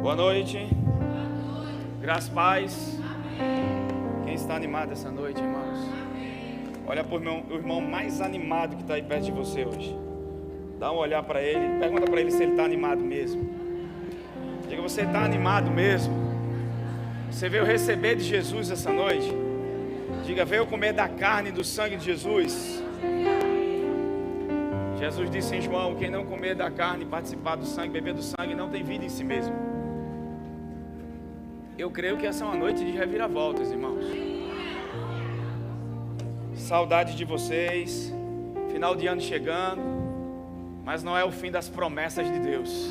Boa noite. Graças, paz. Quem está animado essa noite, irmãos? Olha para o irmão mais animado que está aí perto de você hoje. Dá um olhar para ele. Pergunta para ele se ele está animado mesmo. Diga, você está animado mesmo? Você veio receber de Jesus essa noite? Diga, veio comer da carne e do sangue de Jesus. Jesus disse em João: quem não comer da carne, participar do sangue, beber do sangue, não tem vida em si mesmo. Eu creio que essa é uma noite de reviravoltas, irmãos. Saudade de vocês. Final de ano chegando. Mas não é o fim das promessas de Deus.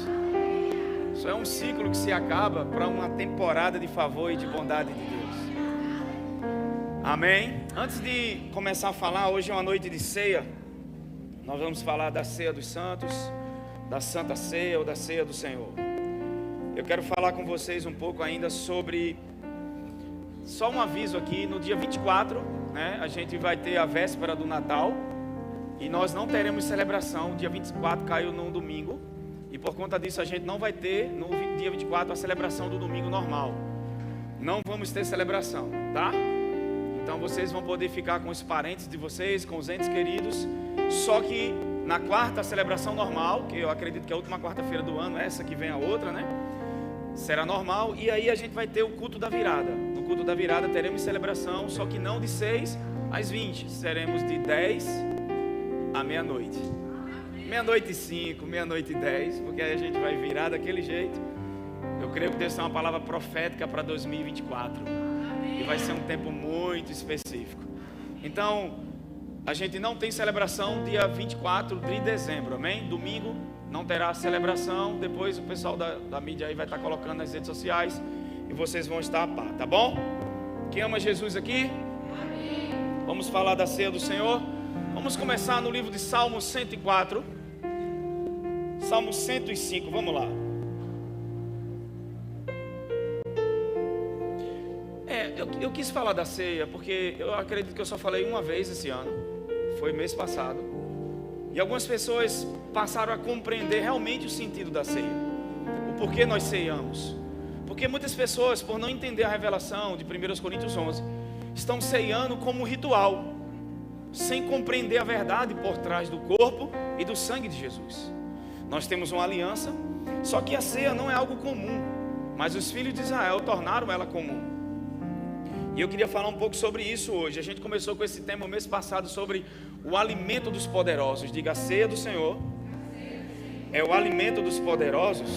Isso é um ciclo que se acaba para uma temporada de favor e de bondade de Deus. Amém? Antes de começar a falar, hoje é uma noite de ceia. Nós vamos falar da ceia dos santos, da santa ceia ou da ceia do Senhor. Eu quero falar com vocês um pouco ainda sobre, só um aviso aqui, no dia 24, né, a gente vai ter a véspera do Natal, e nós não teremos celebração. Dia 24 caiu num domingo, e por conta disso a gente não vai ter no dia 24 a celebração do domingo normal. Não vamos ter celebração, tá? Então vocês vão poder ficar com os parentes de vocês, com os entes queridos. Só que na quarta, a celebração normal, que eu acredito que é a última quarta-feira do ano, essa que vem a outra, né? Será normal. E aí a gente vai ter o culto da virada. No culto da virada teremos celebração, só que não de 6 às 20. Seremos de 10 à meia-noite. Meia-noite e 5, meia-noite e 10, porque aí a gente vai virar daquele jeito. Eu creio que Deus tem uma palavra profética para 2024. E vai ser um tempo muito específico. Então, a gente não tem celebração dia 24 de dezembro, amém? Domingo não terá celebração. Depois o pessoal da mídia aí vai estar colocando nas redes sociais e vocês vão estar a par, tá bom? Quem ama Jesus aqui? Amém. Vamos falar da ceia do Senhor. Vamos começar no livro de Salmo 104. Salmo 105, vamos lá. Eu quis falar da ceia porque eu acredito que eu só falei uma vez esse ano. Foi mês passado. E algumas pessoas passaram a compreender realmente o sentido da ceia. O porquê nós ceiamos. Porque muitas pessoas, por não entender a revelação de 1 Coríntios 11, estão ceiando como um ritual, sem compreender a verdade por trás do corpo e do sangue de Jesus. Nós temos uma aliança, só que a ceia não é algo comum, mas os filhos de Israel tornaram ela comum. E eu queria falar um pouco sobre isso hoje. A gente começou com esse tema o mês passado sobre o alimento dos poderosos. Diga, a ceia do Senhor é o alimento dos poderosos.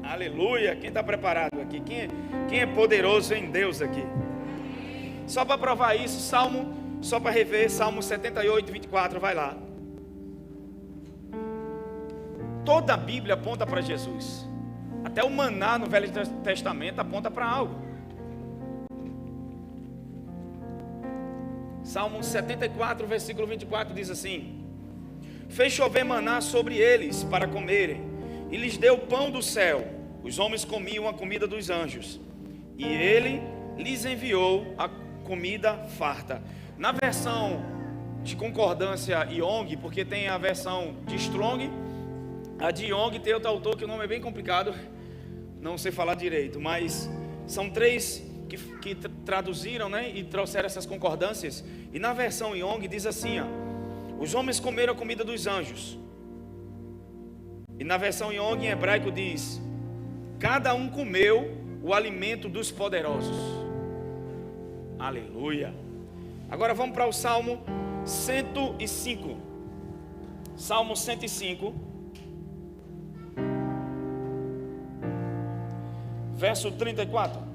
Aleluia. Quem está preparado aqui? Quem é poderoso em Deus aqui? Só para provar isso, só para rever, Salmo 78, 24, vai lá. Toda a Bíblia aponta para Jesus. Até o maná no Velho Testamento aponta para algo. Salmo 74, versículo 24 diz assim: fez chover maná sobre eles para comerem, e lhes deu pão do céu. Os homens comiam a comida dos anjos, e ele lhes enviou a comida farta. Na versão de concordância Young, porque tem a versão de Strong, a de Young tem outro autor que o nome é bem complicado, não sei falar direito, mas são três que traduziram, né, e trouxeram essas concordâncias. E na versão Young diz assim, ó, os homens comeram a comida dos anjos. E na versão Young em hebraico diz, cada um comeu o alimento dos poderosos. Aleluia. Agora vamos para o Salmo 105. Salmo 105, verso 34.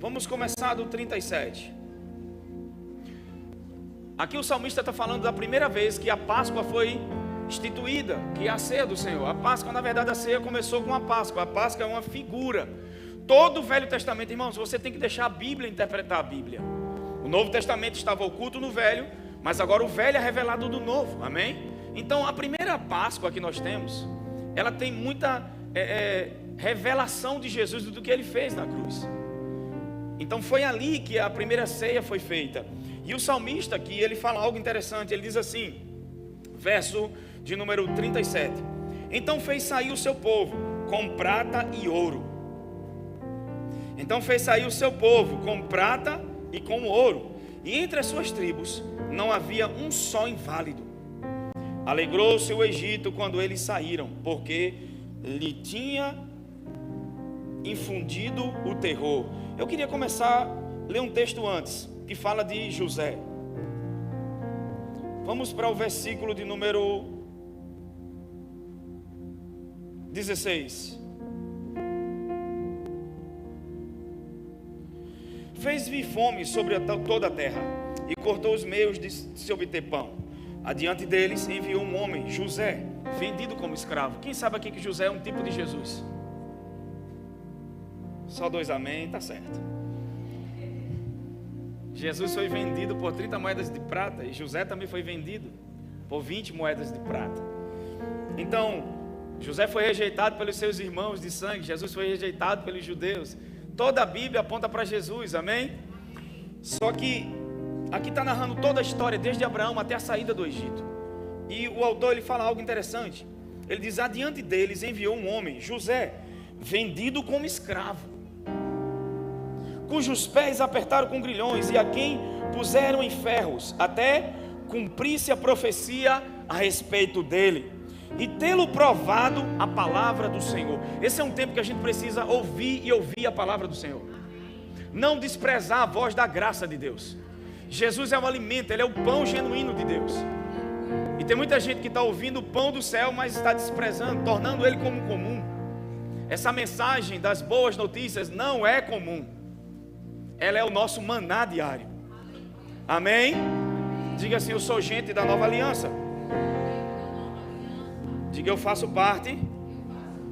Vamos começar do 37. Aqui o salmista está falando da primeira vez que a Páscoa foi instituída, que é a ceia do Senhor. A Páscoa, na verdade, a ceia começou com a Páscoa. A Páscoa é uma figura. Todo o Velho Testamento, irmãos, você tem que deixar a Bíblia interpretar a Bíblia. O Novo Testamento estava oculto no Velho, mas agora o Velho é revelado do Novo, amém? Então a primeira Páscoa que nós temos, ela tem muita revelação de Jesus do que ele fez na cruz. Então foi ali que a primeira ceia foi feita. E o salmista aqui, ele fala algo interessante. Ele diz assim, verso de número 37: então fez sair o seu povo com prata e ouro. Então fez sair o seu povo com prata e com ouro, e entre as suas tribos não havia um só inválido. Alegrou-se o Egito quando eles saíram, porque lhe tinha infundido o terror. Eu queria começar a ler um texto antes, que fala de José. Vamos para o versículo de número 16. Fez vir fome sobre toda a terra, e cortou os meios de se obter pão. Adiante deles enviou um homem, José, vendido como escravo. Quem sabe aqui que José é um tipo de Jesus? Só 2 amém, tá certo. Jesus foi vendido por 30 moedas de prata, e José também foi vendido por 20 moedas de prata. Então, José foi rejeitado pelos seus irmãos de sangue, Jesus foi rejeitado pelos judeus. Toda a Bíblia aponta para Jesus, amém? Só que aqui está narrando toda a história, desde Abraão até a saída do Egito. E o autor, ele fala algo interessante. Ele diz: adiante deles enviou um homem, José, vendido como escravo, cujos pés apertaram com grilhões, e a quem puseram em ferros, até cumprisse a profecia a respeito dele, e tê-lo provado a palavra do Senhor. Esse é um tempo que a gente precisa ouvir e ouvir a palavra do Senhor. Não desprezar a voz da graça de Deus. Jesus é o alimento, Ele é o pão genuíno de Deus. E tem muita gente que está ouvindo o pão do céu, mas está desprezando, tornando ele como comum. Essa mensagem das boas notícias não é comum. Ela é o nosso maná diário. Amém? Diga assim: eu sou gente da nova aliança. Diga: eu faço parte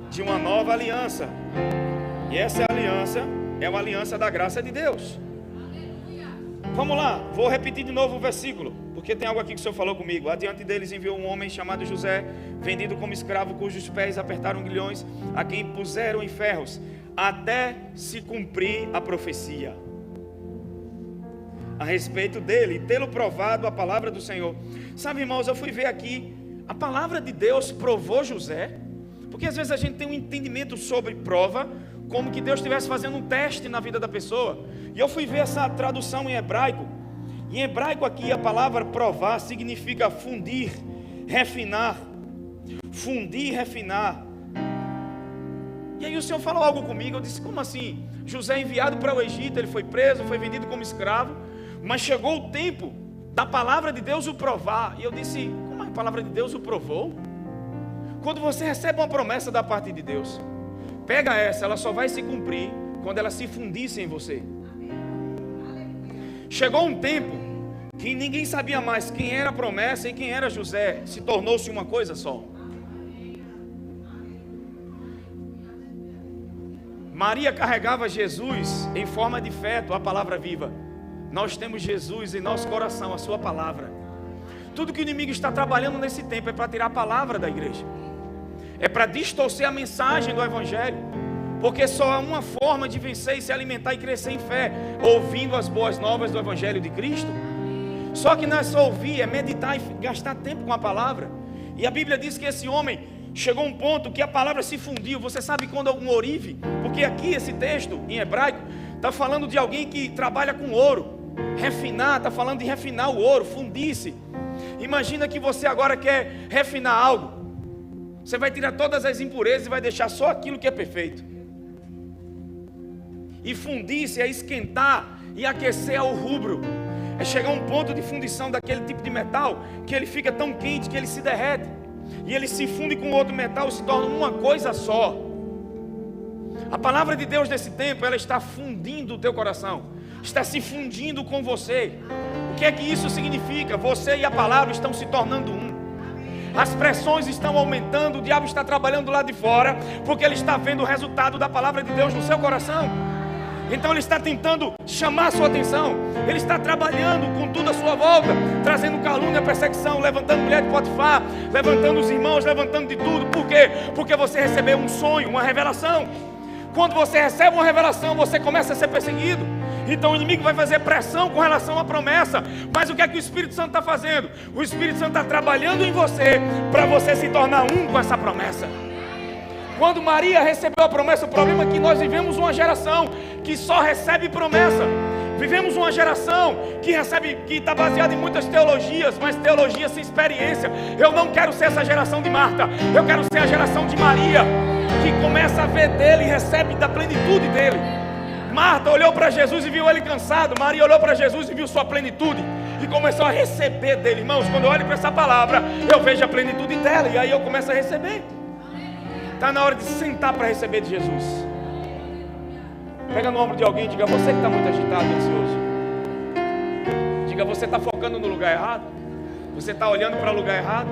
de uma nova aliança. E essa aliança é uma aliança da graça de Deus. Vamos lá, vou repetir de novo o versículo, porque tem algo aqui que o Senhor falou comigo. Adiante deles enviou um homem chamado José, vendido como escravo, cujos pés apertaram grilhões, a quem puseram em ferros, até se cumprir a profecia a respeito dele, tê-lo provado a palavra do Senhor. Sabe, irmãos, eu fui ver aqui, a palavra de Deus provou José, porque às vezes a gente tem um entendimento sobre prova, como que Deus estivesse fazendo um teste na vida da pessoa. E eu fui ver essa tradução em hebraico. Em hebraico aqui a palavra provar significa fundir, refinar. Fundir, refinar. E aí o Senhor falou algo comigo. Eu disse: como assim? José é enviado para o Egito, ele foi preso, foi vendido como escravo, mas chegou o tempo da palavra de Deus o provar. E eu disse: como a palavra de Deus o provou? Quando você recebe uma promessa da parte de Deus, pega essa, ela só vai se cumprir quando ela se fundisse em você. Chegou um tempo que ninguém sabia mais quem era a promessa e quem era José. Se tornou-se uma coisa só. Maria carregava Jesus em forma de feto, a palavra viva. Nós temos Jesus em nosso coração, a sua palavra. Tudo que o inimigo está trabalhando nesse tempo é para tirar a palavra da igreja, é para distorcer a mensagem do evangelho, porque só há uma forma de vencer e se alimentar e crescer em fé: ouvindo as boas novas do evangelho de Cristo. Só que não é só ouvir, é meditar e gastar tempo com a palavra. E a Bíblia diz que esse homem chegou a um ponto que a palavra se fundiu. Você sabe quando um orive? Porque aqui esse texto em hebraico está falando de alguém que trabalha com ouro. Refinar, está falando de refinar o ouro, fundir-se. Imagina que você agora quer refinar algo. Você vai tirar todas as impurezas e vai deixar só aquilo que é perfeito. E fundir-se é esquentar e aquecer ao rubro. É chegar a um ponto de fundição daquele tipo de metal que ele fica tão quente que ele se derrete. E ele se funde com outro metal e se torna uma coisa só. A palavra de Deus nesse tempo, ela está fundindo o teu coração, está se fundindo com você. O que é que isso significa? Você e a palavra estão se tornando um. As pressões estão aumentando, o diabo está trabalhando lá de fora, porque ele está vendo o resultado da palavra de Deus no seu coração. Então ele está tentando chamar a sua atenção. Ele está trabalhando com tudo à sua volta, trazendo calúnia, perseguição, levantando mulher de Potifar, levantando os irmãos, levantando de tudo. Por quê? Porque você recebeu um sonho, uma revelação. Quando você recebe uma revelação, você começa a ser perseguido. Então o inimigo vai fazer pressão com relação à promessa. Mas o que é que o Espírito Santo está fazendo? O Espírito Santo está trabalhando em você, para você se tornar um com essa promessa. Quando Maria recebeu a promessa, o problema é que nós vivemos uma geração que só recebe promessa. Vivemos uma geração que está baseada em muitas teologias, mas teologia sem experiência. Eu não quero ser essa geração de Marta, eu quero ser a geração de Maria, que começa a ver dele e recebe da plenitude dele. Marta olhou para Jesus e viu ele cansado. Maria olhou para Jesus e viu sua plenitude e começou a receber dele. Irmãos, quando eu olho para essa palavra, eu vejo a plenitude dela e aí eu começo a receber. Está na hora de sentar para receber de Jesus. Pega no ombro de alguém e diga: você que está muito agitado e ansioso. Diga: você está focando no lugar errado. Você está olhando para o lugar errado.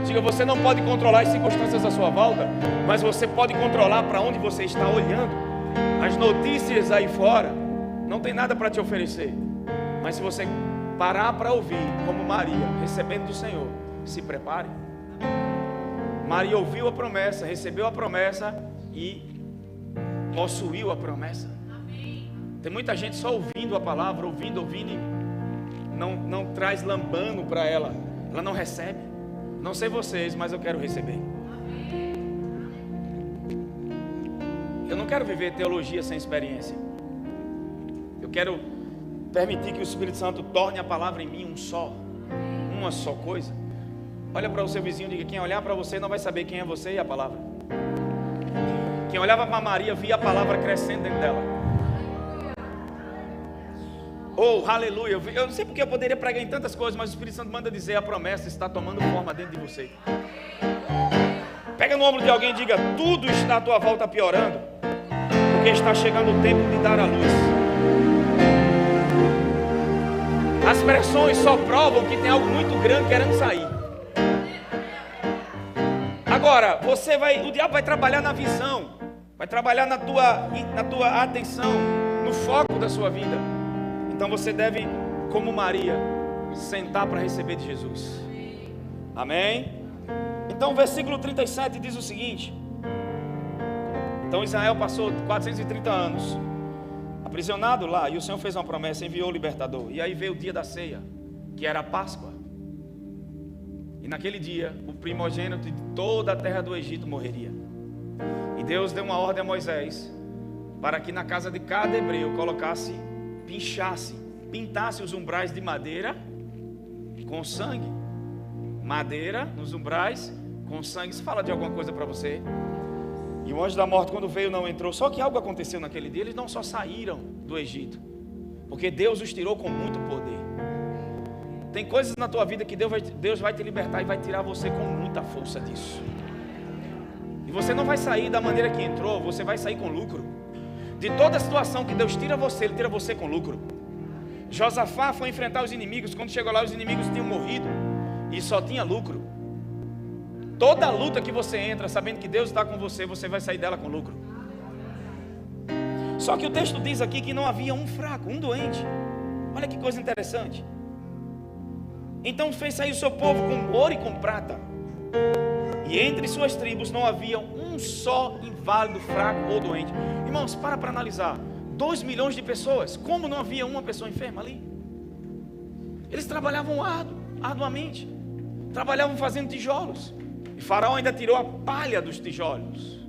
Diga: você não pode controlar as circunstâncias à sua volta, mas você pode controlar para onde você está olhando. As notícias aí fora não tem nada para te oferecer, mas se você parar para ouvir, como Maria, recebendo do Senhor, se prepare. Maria ouviu a promessa, recebeu a promessa e possuiu a promessa. Tem muita gente só ouvindo a palavra, ouvindo e não traz lambano para ela. Ela não recebe. Não sei vocês, mas eu quero receber. Eu não quero viver teologia sem experiência. Eu quero permitir que o Espírito Santo torne a palavra em mim uma só coisa. Olha para o seu vizinho e diga: quem olhar para você não vai saber quem é você e a palavra. Quem olhava para Maria via a palavra crescendo dentro dela. Oh, aleluia. Eu não sei porque eu poderia pregar em tantas coisas, mas o Espírito Santo manda dizer: a promessa está tomando forma dentro de você. Pega no ombro de alguém e diga: tudo está à tua volta piorando, porque está chegando o tempo de dar a luz. As pressões só provam que tem algo muito grande querendo sair. Agora, o diabo vai trabalhar na visão, vai trabalhar na tua atenção, no foco da sua vida. Então você deve, como Maria, sentar para receber de Jesus. Amém? Então o versículo 37 diz o seguinte: então Israel passou 430 anos aprisionado lá, e o Senhor fez uma promessa, enviou o libertador. E aí veio o dia da ceia, que era a Páscoa. E naquele dia, o primogênito de toda a terra do Egito morreria. E Deus deu uma ordem a Moisés, para que na casa de cada hebreu pintasse os umbrais de madeira com sangue. Madeira nos umbrais com sangue. Isso fala de alguma coisa para você? E o anjo da morte, quando veio, não entrou. Só que algo aconteceu naquele dia. Eles não só saíram do Egito, porque Deus os tirou com muito poder. Tem coisas na tua vida que Deus vai te libertar e vai tirar você com muita força disso. E você não vai sair da maneira que entrou, você vai sair com lucro. De toda a situação que Deus tira você, Ele tira você com lucro. Josafá foi enfrentar os inimigos. Quando chegou lá, os inimigos tinham morrido e só tinha lucro. Toda a luta que você entra, sabendo que Deus está com você, você vai sair dela com lucro. Só que o texto diz aqui que não havia um fraco, um doente. Olha que coisa interessante. Então fez sair o seu povo com ouro e com prata, e entre suas tribos não havia um só inválido, fraco ou doente. Irmãos, para analisar. 2 milhões de pessoas, como não havia uma pessoa enferma ali? Eles trabalhavam arduamente, trabalhavam fazendo tijolos, e Faraó ainda tirou a palha dos tijolos.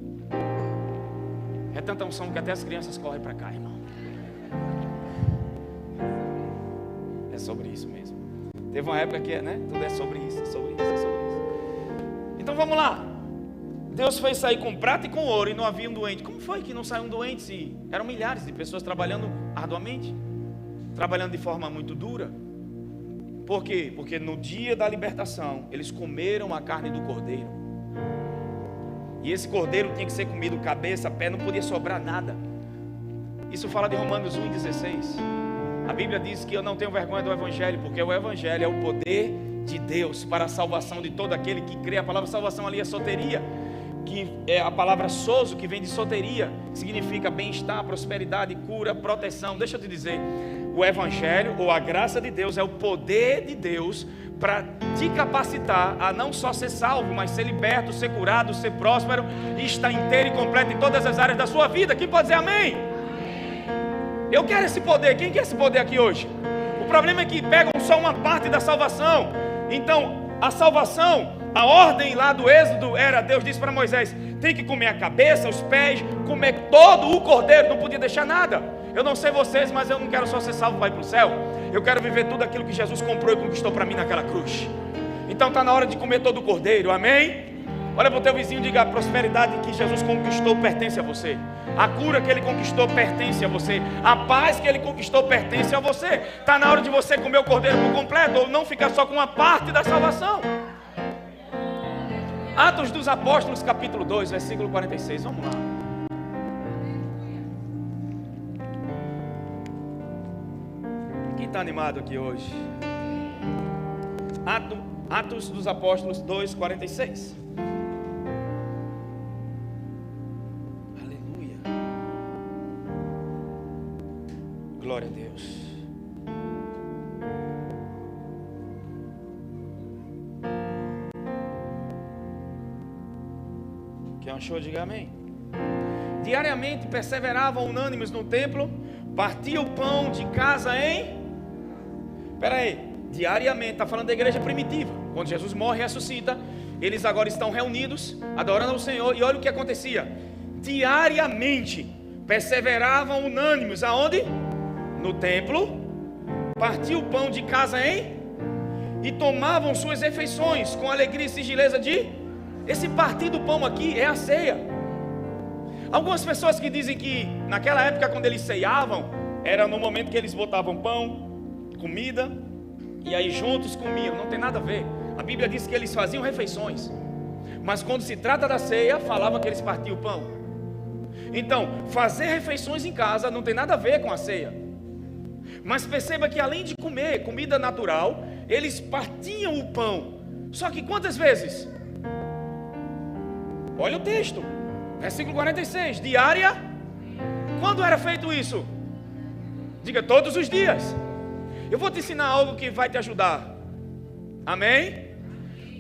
É tanta unção que até as crianças correm para cá, irmão. É sobre isso mesmo. Teve uma época que, tudo é sobre isso, é sobre isso, é sobre isso. Então vamos lá. Deus fez sair com prata e com ouro e não havia um doente. Como foi que não saiu um doente se eram milhares de pessoas trabalhando arduamente? Trabalhando de forma muito dura. Por quê? Porque no dia da libertação, eles comeram a carne do cordeiro. E esse cordeiro tinha que ser comido cabeça, pé, não podia sobrar nada. Isso fala de Romanos 1,16. A Bíblia diz que eu não tenho vergonha do Evangelho, porque o Evangelho é o poder de Deus para a salvação de todo aquele que crê. A palavra salvação ali é soteria, que é a palavra sozo, que vem de soteria, que significa bem-estar, prosperidade, cura, proteção. Deixa eu te dizer, o Evangelho ou a graça de Deus é o poder de Deus para te capacitar a não só ser salvo, mas ser liberto, ser curado, ser próspero e estar inteiro e completo em todas as áreas da sua vida. Quem pode dizer amém? Eu quero esse poder. Quem quer esse poder aqui hoje? O problema é que pegam só uma parte da salvação. Então, a salvação, a ordem lá do Êxodo era, Deus disse para Moisés, tem que comer a cabeça, os pés, comer todo o cordeiro, não podia deixar nada. Eu não sei vocês, mas eu não quero só ser salvo e vai para o céu. Eu quero viver tudo aquilo que Jesus comprou e conquistou para mim naquela cruz. Então está na hora de comer todo o cordeiro, amém? Olha para o teu vizinho e diga, a prosperidade que Jesus conquistou pertence a você. A cura que Ele conquistou pertence a você. A paz que Ele conquistou pertence a você. Está na hora de você comer o cordeiro por completo, ou não ficar só com uma parte da salvação. Atos dos Apóstolos, capítulo 2, versículo 46, vamos lá. Quem está animado aqui hoje? Atos dos Apóstolos 2, 46. Aleluia. Glória a Deus. Quem achou, diga amém. Diariamente perseveravam unânimes no templo, partiam o pão de casa em... Espera aí, diariamente, está falando da igreja primitiva. Quando Jesus morre e ressuscita, eles agora estão reunidos, adorando ao Senhor. E olha o que acontecia. Diariamente perseveravam unânimes, aonde? No templo, partiam o pão de casa em... E tomavam suas refeições com alegria e sigileza de... Esse partir do pão aqui é a ceia. Algumas pessoas que dizem que naquela época quando eles ceiavam, era no momento que eles botavam pão, comida, e aí juntos comiam. Não tem nada a ver. A Bíblia diz que eles faziam refeições, mas quando se trata da ceia, falava que eles partiam o pão. Então, fazer refeições em casa não tem nada a ver com a ceia. Mas perceba que além de comer comida natural, eles partiam o pão. Só que quantas vezes? Olha o texto, versículo 46, diária. Quando era feito isso? Diga, todos os dias. Eu vou te ensinar algo que vai te ajudar. Amém?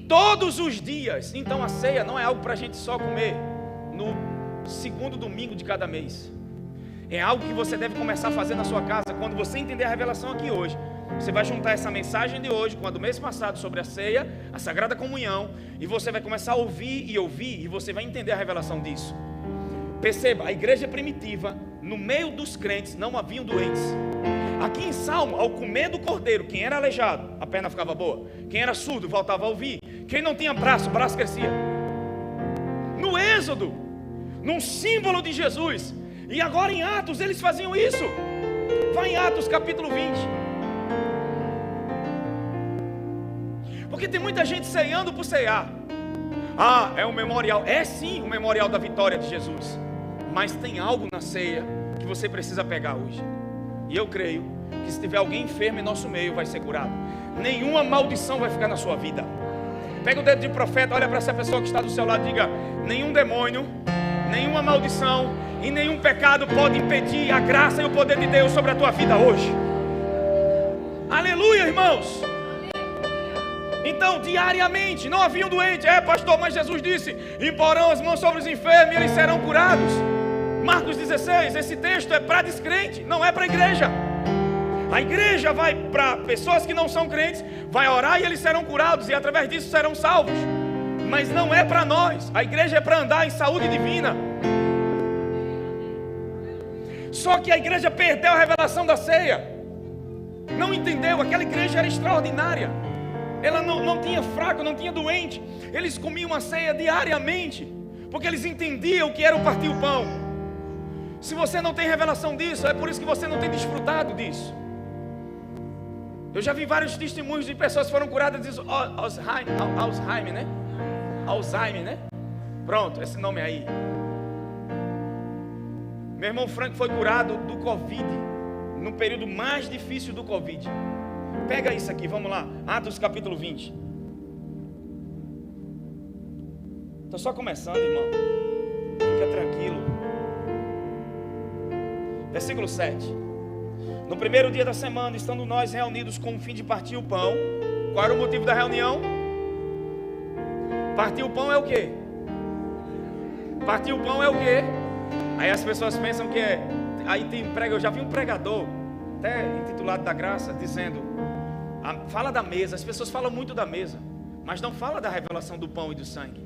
Todos os dias. Então a ceia não é algo para a gente só comer no segundo domingo de cada mês. É algo que você deve começar a fazer na sua casa. Quando você entender a revelação aqui hoje, você vai juntar essa mensagem de hoje com a do mês passado sobre a ceia, a Sagrada Comunhão, e você vai começar a ouvir, e você vai entender a revelação disso. Perceba, a igreja primitiva, no meio dos crentes não haviam doentes. Aqui em Salmo, ao comer do cordeiro, quem era aleijado, a perna ficava boa. Quem era surdo, voltava a ouvir. Quem não tinha braço, o braço crescia. No Êxodo, num símbolo de Jesus. E agora em Atos, eles faziam isso. Vai em Atos capítulo 20. Porque tem muita gente ceando por cear. Ah, é um memorial. É sim um memorial da vitória de Jesus. Mas tem algo na ceia que você precisa pegar hoje. E eu creio que se tiver alguém enfermo em nosso meio, vai ser curado. Nenhuma maldição vai ficar na sua vida. Pega o dedo de profeta, olha para essa pessoa que está do seu lado e diga: nenhum demônio, nenhuma maldição e nenhum pecado pode impedir a graça e o poder de Deus sobre a tua vida hoje. Aleluia, irmãos. Então, diariamente, não havia um doente. Pastor, mas Jesus disse: imporão as mãos sobre os enfermos e eles serão curados. Marcos 16, esse texto é para descrente, não é para a igreja. A igreja vai para pessoas que não são crentes, vai orar e eles serão curados, e através disso serão salvos. Mas não é para nós. A igreja é para andar em saúde divina. Só que a igreja perdeu a revelação da ceia. Não entendeu, aquela igreja era extraordinária. Ela não tinha fraco, não tinha doente. Eles comiam a ceia diariamente, porque eles entendiam o que era o partir o pão. Se você não tem revelação disso, é por isso que você não tem desfrutado disso. Eu já vi vários testemunhos de pessoas que foram curadas de Alzheimer, né? Alzheimer, né? Pronto, esse nome aí. Meu irmão Frank foi curado do Covid, no período mais difícil do Covid. Pega isso aqui, vamos lá. Atos capítulo 20. Estou só começando, irmão. Fica tranquilo. Versículo 7. No primeiro dia da semana, estando nós reunidos com o fim de partir o pão. Qual era o motivo da reunião? Partir o pão é o quê? Partir o pão é o quê? Aí as pessoas pensam que é... aí eu já vi um pregador, até intitulado da graça, dizendo, fala da mesa. As pessoas falam muito da mesa, mas não fala da revelação do pão e do sangue.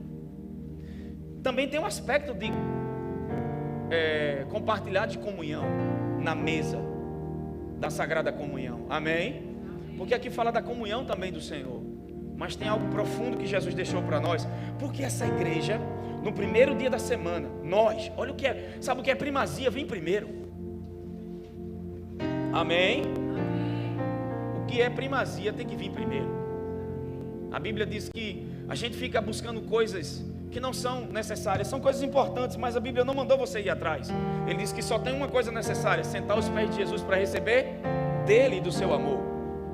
Também tem um aspecto de compartilhar de comunhão na mesa da Sagrada Comunhão, amém? Porque aqui fala da comunhão também do Senhor, mas tem algo profundo que Jesus deixou para nós. Porque essa igreja, no primeiro dia da semana, nós, olha o que é, sabe o que é primazia? Vem primeiro, amém? O que é primazia tem que vir primeiro. A Bíblia diz que a gente fica buscando coisas que não são necessárias, são coisas importantes, mas a Bíblia não mandou você ir atrás. Ele diz que só tem uma coisa necessária: sentar aos pés de Jesus para receber dele e do seu amor.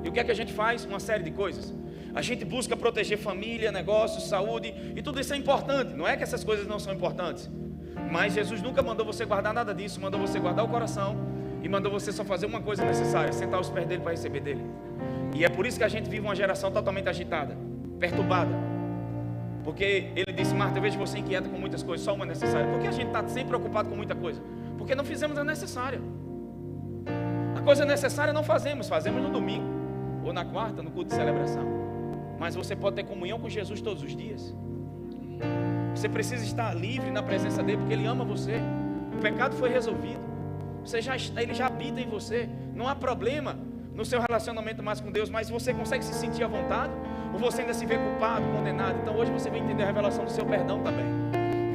E o que é que a gente faz? Uma série de coisas. A gente busca proteger família, negócios, saúde, e tudo isso é importante. Não é que essas coisas não são importantes, mas Jesus nunca mandou você guardar nada disso. Mandou você guardar o coração e mandou você só fazer uma coisa necessária: sentar aos pés dele para receber dele. E é por isso que a gente vive uma geração totalmente agitada, perturbada. Porque ele disse: Marta, eu vejo você inquieta com muitas coisas, só uma necessária. Por que a gente está sempre preocupado com muita coisa? Porque não fizemos a necessária. A coisa necessária não fazemos no domingo, ou na quarta, no culto de celebração. Mas você pode ter comunhão com Jesus todos os dias. Você precisa estar livre na presença dele, porque ele ama você. O pecado foi resolvido, ele já habita em você. Não há problema no seu relacionamento mais com Deus, mas você consegue se sentir à vontade, ou você ainda se vê culpado, condenado? Então hoje você vai entender a revelação do seu perdão também.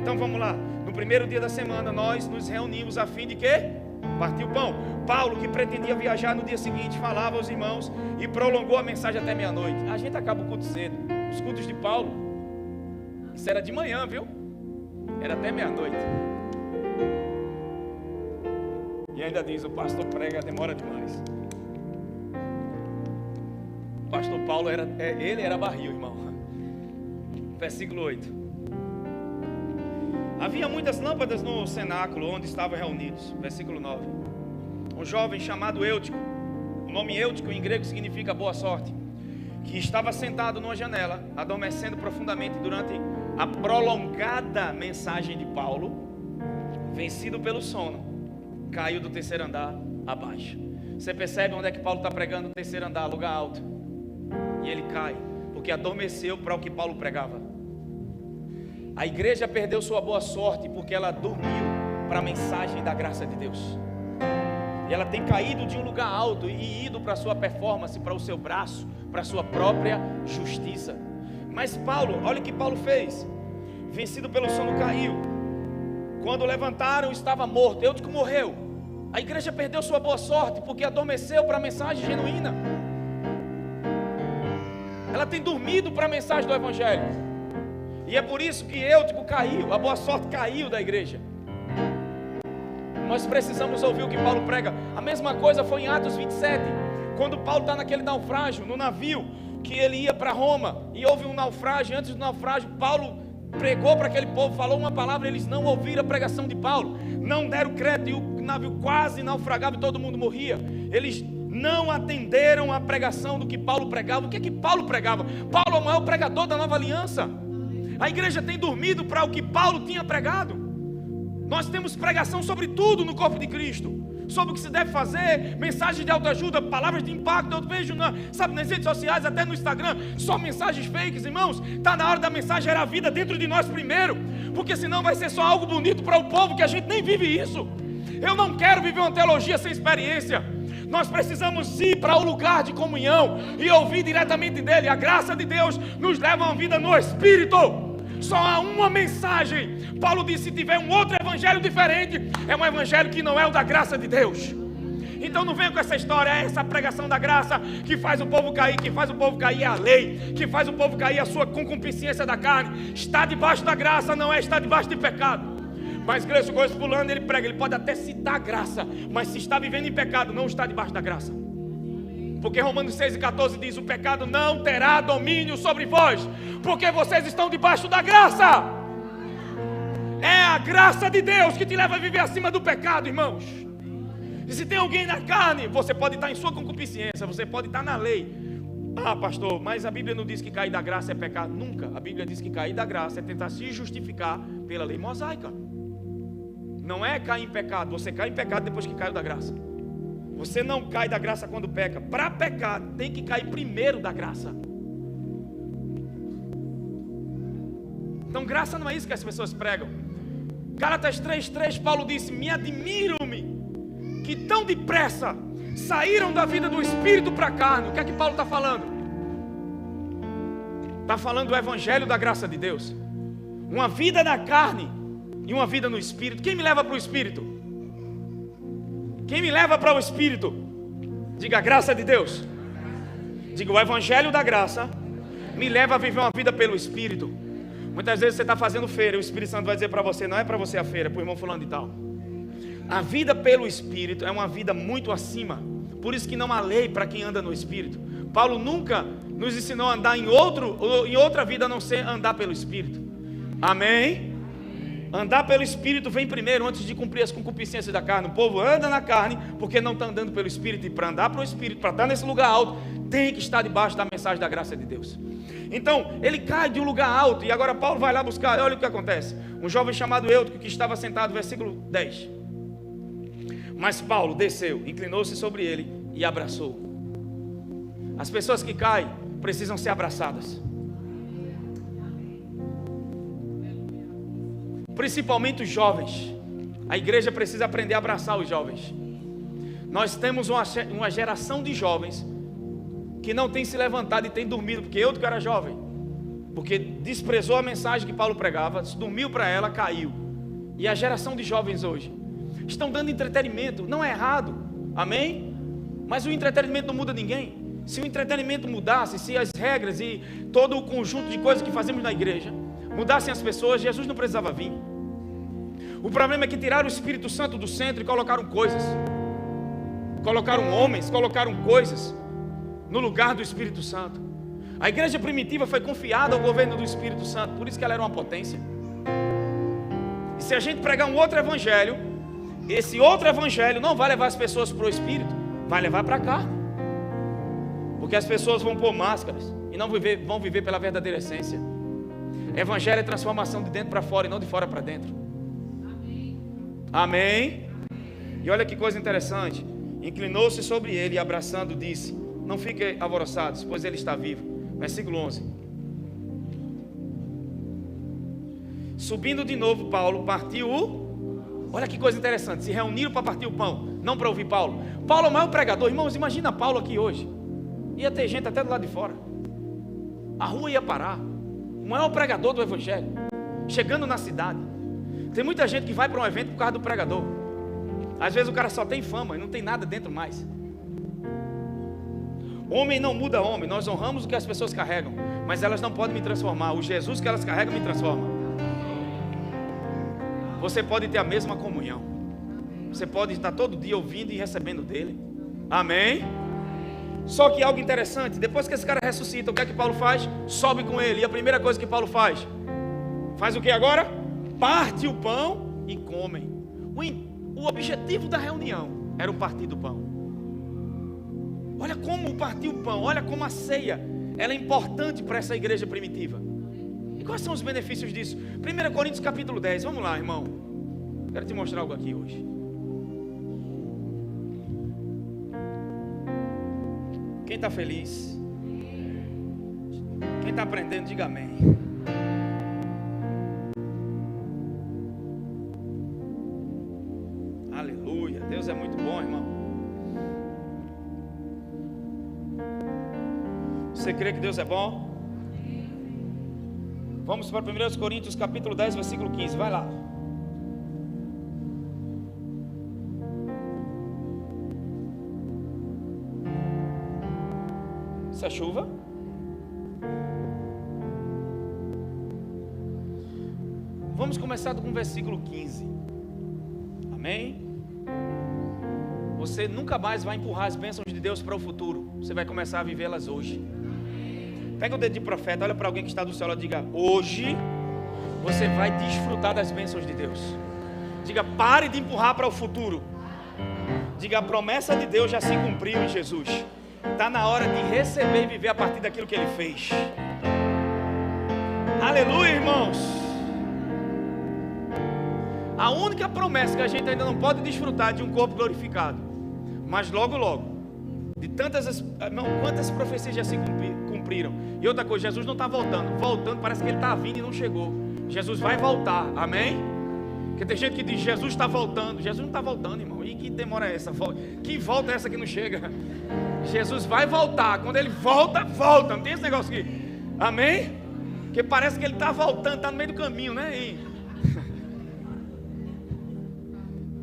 Então vamos lá, no primeiro dia da semana nós nos reunimos a fim de quê? Partir o pão. Paulo, que pretendia viajar no dia seguinte, falava aos irmãos e prolongou a mensagem até meia-noite. A gente acaba o culto cedo. Os cultos de Paulo, isso era de manhã, viu? Era até meia-noite. E ainda diz: o pastor prega, demora demais. O pastor Paulo ele era barril, irmão. Versículo 8. Havia muitas lâmpadas no cenáculo onde estavam reunidos. Versículo 9. Um jovem chamado Eutico, o nome Eutico em grego significa boa sorte, que estava sentado numa janela, adormecendo profundamente durante a prolongada mensagem de Paulo, vencido pelo sono, caiu do terceiro andar abaixo. Você percebe onde é que Paulo está pregando? No terceiro andar, lugar alto. E ele cai, porque adormeceu para o que Paulo pregava. A igreja perdeu sua boa sorte porque ela dormiu para a mensagem da graça de Deus. E ela tem caído de um lugar alto e ido para a sua performance, para o seu braço, para a sua própria justiça. Mas Paulo, olha o que Paulo fez. Vencido pelo sono, caiu. Quando levantaram, estava morto. Eutico morreu. A igreja perdeu sua boa sorte porque adormeceu para a mensagem genuína. Ela tem dormido para a mensagem do Evangelho. E é por isso que Eutico caiu, a boa sorte caiu da igreja. Nós precisamos ouvir o que Paulo prega. A mesma coisa foi em Atos 27, quando Paulo está naquele naufrágio, no navio, que ele ia para Roma, e houve um naufrágio. Antes do naufrágio, Paulo pregou para aquele povo, falou uma palavra, eles não ouviram a pregação de Paulo, não deram crédito, e o navio quase naufragava e todo mundo morria. Eles não atenderam a pregação do que Paulo pregava. O que é que Paulo pregava? Paulo é o maior pregador da nova aliança. A igreja tem dormido para o que Paulo tinha pregado. Nós temos pregação sobre tudo no corpo de Cristo, sobre o que se deve fazer, mensagens de autoajuda, palavras de impacto. Eu vejo nas redes sociais, até no Instagram, só mensagens fakes. Irmãos, está na hora da mensagem gerar vida dentro de nós primeiro, porque senão vai ser só algo bonito para o povo, que a gente nem vive isso. Eu não quero viver uma teologia sem experiência. Nós precisamos ir para o lugar de comunhão e ouvir diretamente dele. A graça de Deus nos leva a uma vida no Espírito. Só há uma mensagem. Paulo disse: se tiver um outro evangelho diferente, é um evangelho que não é o da graça de Deus. Então não venha com essa história, é essa pregação da graça que faz o povo cair. Que faz o povo cair é a lei, que faz o povo cair a sua concupiscência da carne. Está debaixo da graça, não é estar debaixo de pecado. Mas Gleison Góes pulando, ele prega, ele pode até citar a graça, mas se está vivendo em pecado, não está debaixo da graça. Porque Romanos 6:14 diz: o pecado não terá domínio sobre vós, porque vocês estão debaixo da graça. É a graça de Deus que te leva a viver acima do pecado, irmãos. E se tem alguém na carne, você pode estar em sua concupiscência, você pode estar na lei. Ah, pastor, mas a Bíblia não diz que cair da graça é pecado. Nunca. A Bíblia diz que cair da graça é tentar se justificar pela lei mosaica. não é cair em pecado. Você cai em pecado depois que caiu da graça. Você não cai da graça quando peca. Para pecar, tem que cair primeiro da graça. Então graça não é isso que as pessoas pregam. Gálatas 3:3, Paulo disse: me admiro-me que tão depressa saíram da vida do Espírito para a carne. O que é que Paulo está falando? Está falando do Evangelho da graça de Deus. Uma vida na carne e uma vida no Espírito. Quem me leva para o Espírito? Quem me leva para o Espírito? Diga: a graça de Deus. Diga: o Evangelho da graça me leva a viver uma vida pelo Espírito. Muitas vezes você está fazendo feira e o Espírito Santo vai dizer para você: não é para você a feira, é para o irmão fulano de tal. A vida pelo Espírito é uma vida muito acima. Por isso que não há lei para quem anda no Espírito. Paulo nunca nos ensinou a andar em outra vida a não ser andar pelo Espírito. Amém? Andar pelo Espírito vem primeiro, antes de cumprir as concupiscências da carne. O povo anda na carne porque não está andando pelo Espírito. E para andar pelo Espírito, para estar nesse lugar alto, tem que estar debaixo da mensagem da graça de Deus. Então, ele cai de um lugar alto. E agora Paulo vai lá buscar. Olha o que acontece. Um jovem chamado Eutico, que estava sentado, versículo 10. Mas Paulo desceu, inclinou-se sobre ele e abraçou. As pessoas que caem precisam ser abraçadas. Principalmente os jovens. A igreja precisa aprender a abraçar os jovens. Nós temos uma geração de jovens que não tem se levantado e tem dormido, porque eu que era jovem, porque desprezou a mensagem que Paulo pregava, dormiu para ela, caiu. E a geração de jovens hoje estão dando entretenimento. Não é errado, amém? Mas o entretenimento não muda ninguém. Se o entretenimento mudasse, se as regras e todo o conjunto de coisas que fazemos na igreja mudassem as pessoas, Jesus não precisava vir. O problema é que tiraram o Espírito Santo do centro e colocaram coisas, colocaram homens, colocaram coisas no lugar do Espírito Santo. A igreja primitiva foi confiada ao governo do Espírito Santo, por isso que ela era uma potência. E se a gente pregar um outro evangelho, esse outro evangelho não vai levar as pessoas para o Espírito, vai levar para a carne. Porque as pessoas vão pôr máscaras e não vão viver pela verdadeira essência. Evangelho é transformação de dentro para fora e não de fora para dentro. Amém? E olha que coisa interessante. Inclinou-se sobre ele e abraçando disse: não fiquem alvoroçados, pois ele está vivo. Versículo 11. Subindo de novo, Paulo partiu o... Olha que coisa interessante. Se reuniram para partir o pão, não para ouvir Paulo. Paulo é o maior pregador. Irmãos, imagina Paulo aqui hoje. Ia ter gente até do lado de fora. A rua ia parar. O maior pregador do evangelho, chegando na cidade. Tem muita gente que vai para um evento por causa do pregador. Às vezes o cara só tem fama e não tem nada dentro mais. Homem não muda homem. Nós honramos o que as pessoas carregam, mas elas não podem me transformar. O Jesus que elas carregam me transforma. Você pode ter a mesma comunhão. Você pode estar todo dia ouvindo e recebendo dele. Amém? Só que algo interessante, depois que esse cara ressuscita, o que é que Paulo faz? Sobe com ele. E a primeira coisa que Paulo faz o que agora? Parte o pão e comem. O objetivo da reunião era o partir do pão. Olha como o partir o pão, olha como a ceia, ela é importante para essa igreja primitiva. E quais são os benefícios disso? 1 Coríntios capítulo 10, vamos lá, irmão. Quero te mostrar algo aqui hoje. Quem está feliz? Quem está aprendendo, diga amém. Aleluia, Deus é muito bom, irmão. Você crê que Deus é bom? Vamos para 1 Coríntios capítulo 10, versículo 15, vai lá. Isso é chuva? Vamos começar com o versículo 15. Amém? Você nunca mais vai empurrar as bênçãos de Deus para o futuro. Você vai começar a vivê-las hoje. Pega o dedo de profeta, olha para alguém que está do céu e diga: hoje você vai desfrutar das bênçãos de Deus. Diga: pare de empurrar para o futuro. Diga: a promessa de Deus já se cumpriu em Jesus. Está na hora de receber e viver a partir daquilo que Ele fez. Aleluia, irmãos. A única promessa que a gente ainda não pode desfrutar de um corpo glorificado, mas logo, logo, de quantas profecias já se cumpriram. E outra coisa, Jesus não está voltando, parece que ele está vindo e não chegou. Jesus vai voltar, amém? Porque tem gente que diz, Jesus está voltando. Jesus não está voltando, irmão. E que demora é essa? Que volta é essa que não chega? Jesus vai voltar. Quando ele volta, volta. Não tem esse negócio aqui, amém? Porque parece que ele está voltando, está no meio do caminho, né?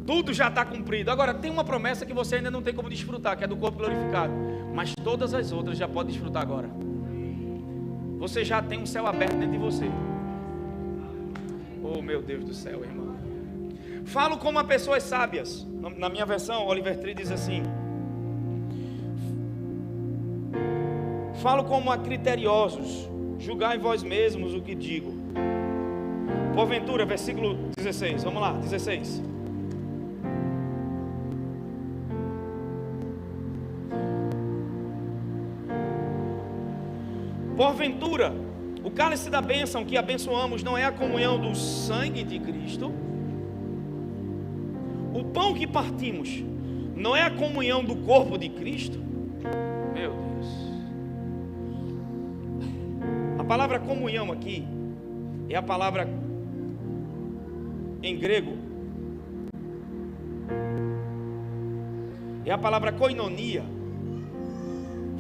Tudo já está cumprido. Agora tem uma promessa que você ainda não tem como desfrutar, que é do corpo glorificado. Mas todas as outras já pode desfrutar agora. Você já tem um céu aberto dentro de você. Oh, meu Deus do céu, irmão. Falo como a pessoas sábias. Na minha versão, Oliver Tree diz assim: falo como a criteriosos, julgai vós mesmos o que digo. Porventura, versículo 16, vamos lá, 16. Porventura, o cálice da bênção que abençoamos não é a comunhão do sangue de Cristo? O pão que partimos não é a comunhão do corpo de Cristo? Meu Deus. A palavra comunhão aqui é a palavra em grego, é a palavra koinonia.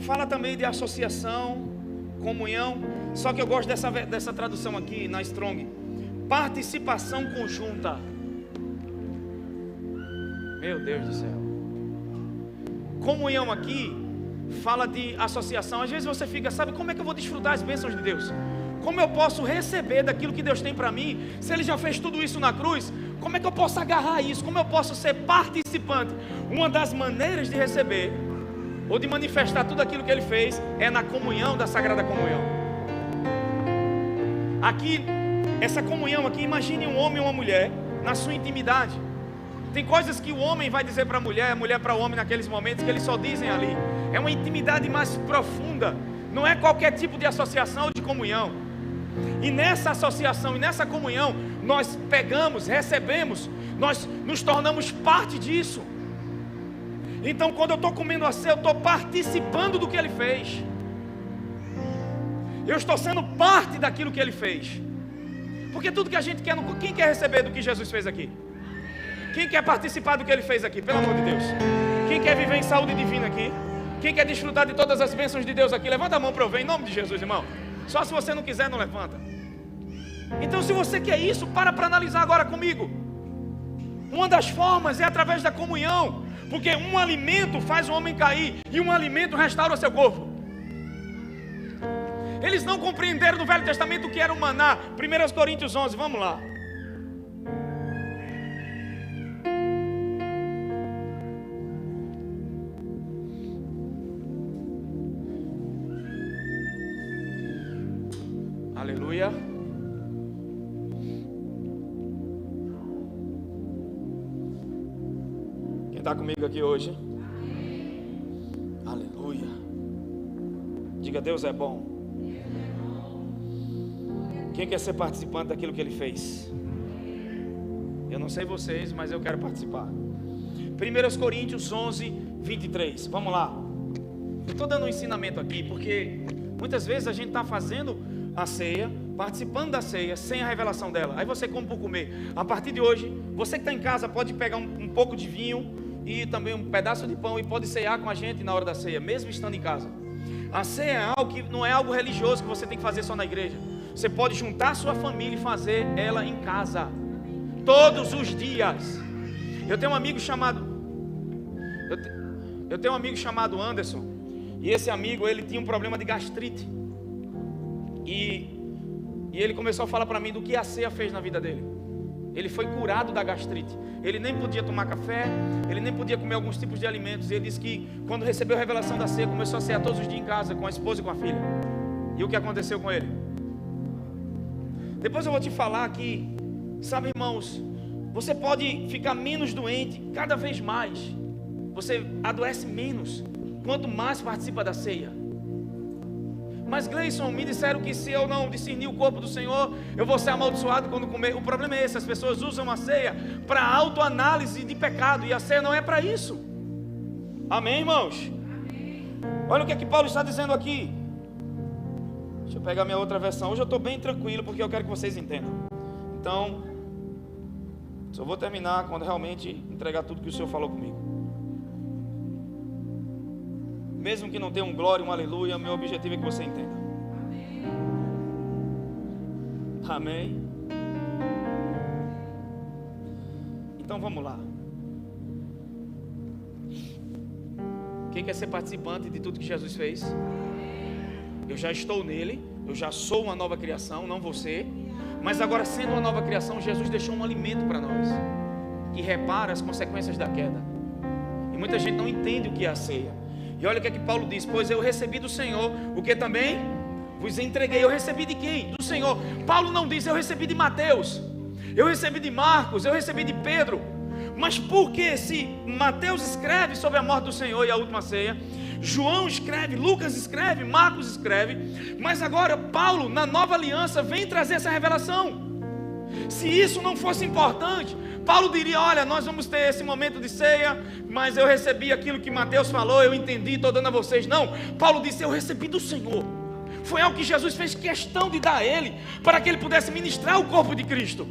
Fala também de associação, comunhão. Só que eu gosto dessa tradução aqui na Strong: participação conjunta. Meu Deus do céu. Comunhão aqui fala de associação. Às vezes você fica, sabe, como é que eu vou desfrutar as bênçãos de Deus? Como eu posso receber daquilo que Deus tem para mim, se Ele já fez tudo isso na cruz? Como é que eu posso agarrar isso? Como eu posso ser participante? Uma das maneiras de receber ou de manifestar tudo aquilo que Ele fez é na comunhão da Sagrada Comunhão. Aqui, essa comunhão aqui, imagine um homem e uma mulher na sua intimidade. Tem coisas que o homem vai dizer para a mulher para o homem naqueles momentos que eles só dizem ali. É uma intimidade mais profunda. Não é qualquer tipo de associação ou de comunhão. E nessa associação e nessa comunhão, nós pegamos, recebemos, nós nos tornamos parte disso. Então quando eu estou comendo a ceia, eu estou participando do que Ele fez. Eu estou sendo parte daquilo que Ele fez. Porque tudo que a gente quer, quem quer receber do que Jesus fez aqui? Quem quer participar do que Ele fez aqui? Pelo amor de Deus. Quem quer viver em saúde divina aqui? Quem quer desfrutar de todas as bênçãos de Deus aqui? Levanta a mão para eu ver, em nome de Jesus, irmão. Só se você não quiser, não levanta. Então se você quer isso, para analisar agora comigo. Uma das formas é através da comunhão. Porque um alimento faz o homem cair, e um alimento restaura o seu corpo. Eles não compreenderam no Velho Testamento o que era o maná. 1 Coríntios 11, vamos lá. Aleluia. Quem está comigo aqui hoje? Aleluia. Diga: Deus é bom. Quem quer ser participante daquilo que Ele fez? Eu não sei vocês, mas eu quero participar. 1 Coríntios 11, 23. Vamos lá. Eu estou dando um ensinamento aqui, porque muitas vezes a gente está fazendo a ceia, participando da ceia, sem a revelação dela. Aí você come por comer. A partir de hoje, você que está em casa pode pegar um pouco de vinho e também um pedaço de pão e pode ceiar com a gente na hora da ceia, mesmo estando em casa. A ceia é algo que não é algo religioso que você tem que fazer só na igreja. Você pode juntar a sua família e fazer ela em casa, todos os dias. Eu tenho um amigo chamado Anderson. E esse amigo, ele tinha um problema de gastrite. E ele começou a falar para mim do que a ceia fez na vida dele. Ele foi curado da gastrite. Ele nem podia tomar café, ele nem podia comer alguns tipos de alimentos. E ele disse que quando recebeu a revelação da ceia, começou a cear todos os dias em casa, com a esposa e com a filha. E o que aconteceu com ele? Depois eu vou te falar que, sabe, irmãos, você pode ficar menos doente cada vez mais. Você adoece menos quanto mais participa da ceia. Mas Gleison, me disseram que se eu não discernir o corpo do Senhor, eu vou ser amaldiçoado quando comer. O problema é esse, as pessoas usam a ceia para autoanálise de pecado, e a ceia não é para isso. Amém, irmãos? Amém. Olha o que Paulo está dizendo aqui. Deixa eu pegar minha outra versão. Hoje eu estou bem tranquilo, porque eu quero que vocês entendam. Então, só vou terminar quando realmente entregar tudo que o Senhor falou comigo. Mesmo que não tenha um glória, um aleluia, meu objetivo é que você entenda. Amém. Então vamos lá. Quem quer ser participante de tudo que Jesus fez? Eu já estou nele, eu já sou uma nova criação, não você. Mas agora, sendo uma nova criação, Jesus deixou um alimento para nós, que repara as consequências da queda. E muita gente não entende o que é a ceia. E olha o que é que Paulo diz: pois eu recebi do Senhor o que também vos entreguei. Eu recebi de quem? Do Senhor. Paulo não diz eu recebi de Mateus, eu recebi de Marcos, eu recebi de Pedro. Mas por que se Mateus escreve sobre a morte do Senhor e a última ceia, João escreve, Lucas escreve, Marcos escreve, mas agora Paulo na nova aliança vem trazer essa revelação? Se isso não fosse importante, Paulo diria: olha, nós vamos ter esse momento de ceia, mas eu recebi aquilo que Mateus falou, eu entendi, estou dando a vocês. Não, Paulo disse: eu recebi do Senhor. Foi algo que Jesus fez questão de dar a ele, para que ele pudesse ministrar o corpo de Cristo.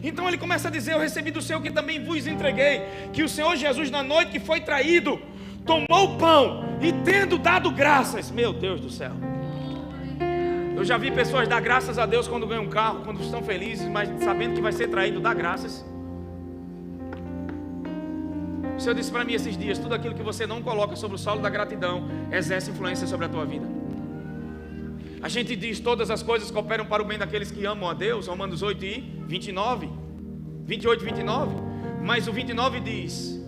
Então ele começa a dizer: eu recebi do Senhor que também vos entreguei, que o Senhor Jesus, na noite que foi traído, tomou o pão e tendo dado graças. Meu Deus do céu, eu já vi pessoas dar graças a Deus quando ganham um carro, quando estão felizes, mas sabendo que vai ser traído, dá graças. O Senhor disse para mim esses dias: tudo aquilo que você não coloca sobre o solo da gratidão exerce influência sobre a tua vida. A gente diz: todas as coisas cooperam para o bem daqueles que amam a Deus, Romanos 8 e 29, 28 e 29. Mas o 29 diz: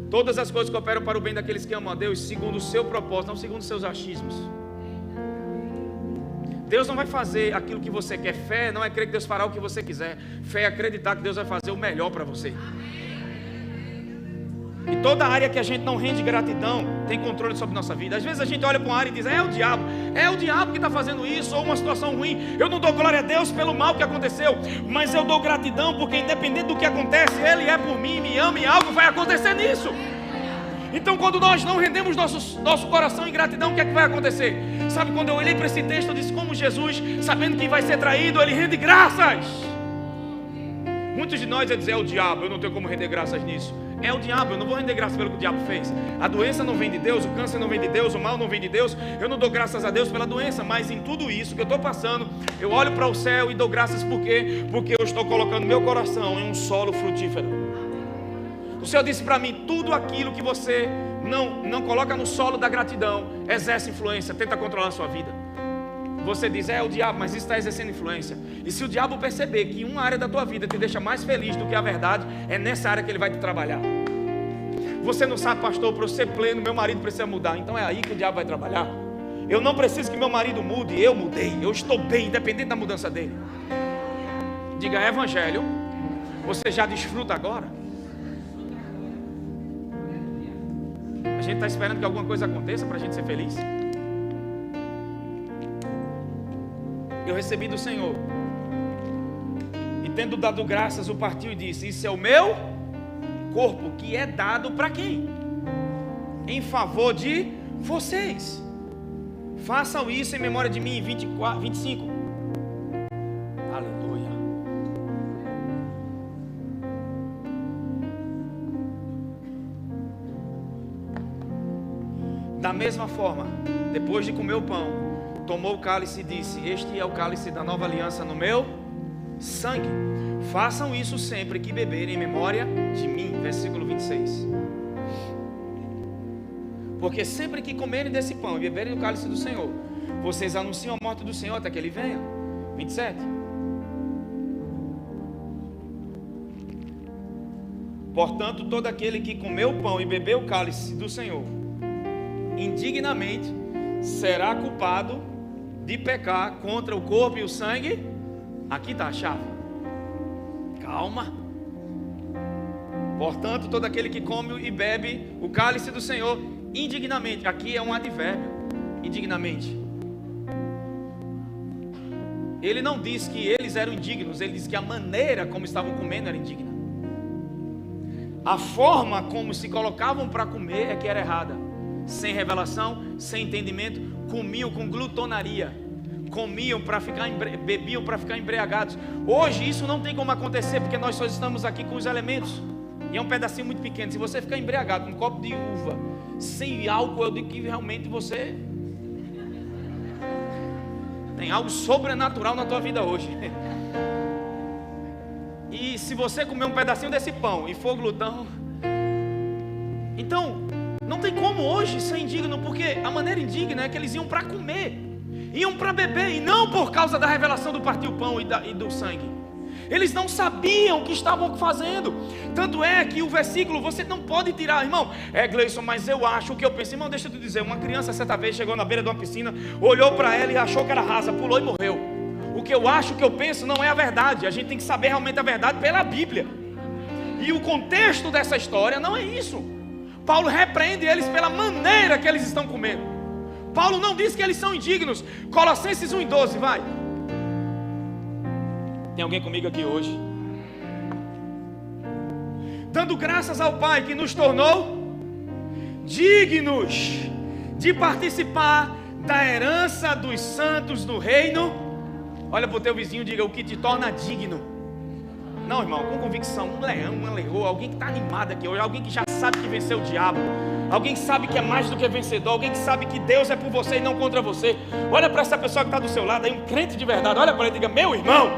todas as coisas cooperam para o bem daqueles que amam a Deus, segundo o seu propósito, não segundo os seus achismos. Deus não vai fazer aquilo que você quer. Fé não é crer que Deus fará o que você quiser. Fé é acreditar que Deus vai fazer o melhor para você. E toda área que a gente não rende gratidão tem controle sobre nossa vida. Às vezes a gente olha para uma área e diz: é o diabo que está fazendo isso, ou uma situação ruim. Eu não dou glória a Deus pelo mal que aconteceu, mas eu dou gratidão porque independente do que acontece, Ele é por mim, me ama e algo vai acontecer nisso. Então quando nós não rendemos nosso coração em gratidão, o que é que vai acontecer? Sabe, quando eu olhei para esse texto, eu disse: como Jesus, sabendo que vai ser traído, Ele rende graças. Muitos de nós iam dizer: é o diabo, eu não tenho como render graças nisso. É o diabo, eu não vou render graças pelo que o diabo fez. A doença não vem de Deus, o câncer não vem de Deus, o mal não vem de Deus. Eu não dou graças a Deus pela doença, mas em tudo isso que eu estou passando, eu olho para o céu e dou graças. Por quê? Porque eu estou colocando meu coração em um solo frutífero. O Senhor disse para mim: tudo aquilo que você não coloca no solo da gratidão exerce influência, tenta controlar a sua vida. Você diz: é o diabo, mas isso está exercendo influência. E se o diabo perceber que uma área da tua vida te deixa mais feliz do que a verdade, é nessa área que ele vai te trabalhar. Você não sabe, pastor, para eu ser pleno, meu marido precisa mudar. Então é aí que o diabo vai trabalhar. Eu não preciso que meu marido mude, eu mudei, eu estou bem, independente da mudança dele. Diga: é evangelho. Você já desfruta agora? A gente está esperando que alguma coisa aconteça para a gente ser feliz? Eu recebi do Senhor, e tendo dado graças, o partiu e disse: isso é o meu corpo, que é dado para quem? Em favor de vocês. Façam isso em memória de mim. 24, 25. Aleluia. Da mesma forma, depois de comer o pão, tomou o cálice e disse: este é o cálice da nova aliança no meu sangue. Façam isso sempre que beberem em memória de mim. Versículo 26. Porque sempre que comerem desse pão e beberem do cálice do Senhor, vocês anunciam a morte do Senhor até que Ele venha. 27. Portanto, todo aquele que comeu o pão e bebeu o cálice do Senhor indignamente será culpado de pecar contra o corpo e o sangue. Aqui está a chave. Calma. Portanto, todo aquele que come e bebe o cálice do Senhor indignamente. Aqui é um advérbio. Indignamente. Ele não diz que eles eram indignos, ele diz que a maneira como estavam comendo era indigna. A forma como se colocavam para comer é que era errada. Sem revelação, sem entendimento, comiam com glutonaria, comiam para ficar, bebiam para ficar embriagados. Hoje isso não tem como acontecer, porque nós só estamos aqui com os elementos, e é um pedacinho muito pequeno. Se você ficar embriagado com um copo de uva, sem álcool, eu digo que realmente você tem algo sobrenatural na tua vida hoje. E se você comer um pedacinho desse pão e for glutão, então não tem como hoje ser indigno, porque a maneira indigna é que eles iam para comer, iam para beber, e não por causa da revelação do partir o pão e do sangue. Eles não sabiam o que estavam fazendo. Tanto é que o versículo você não pode tirar, irmão. Gleison, mas eu acho o que eu penso. Irmão, deixa eu te dizer, uma criança certa vez chegou na beira de uma piscina, olhou para ela e achou que era rasa, pulou e morreu. O que eu acho, o que eu penso não é a verdade. A gente tem que saber realmente a verdade pela Bíblia. E o contexto dessa história não é isso. Paulo repreende eles pela maneira que eles estão comendo. Paulo não diz que eles são indignos. Colossenses 1:12, vai. Tem alguém comigo aqui hoje? Dando graças ao Pai que nos tornou dignos de participar da herança dos santos no reino. Olha para o teu vizinho e diga: o que te torna digno. Não, irmão, com convicção. Um leão, uma leoa, alguém que está animado aqui hoje, alguém que já sabe que venceu o diabo, alguém que sabe que é mais do que vencedor, alguém que sabe que Deus é por você e não contra você. Olha para essa pessoa que está do seu lado aí, um crente de verdade. Olha para ele e diga: meu irmão,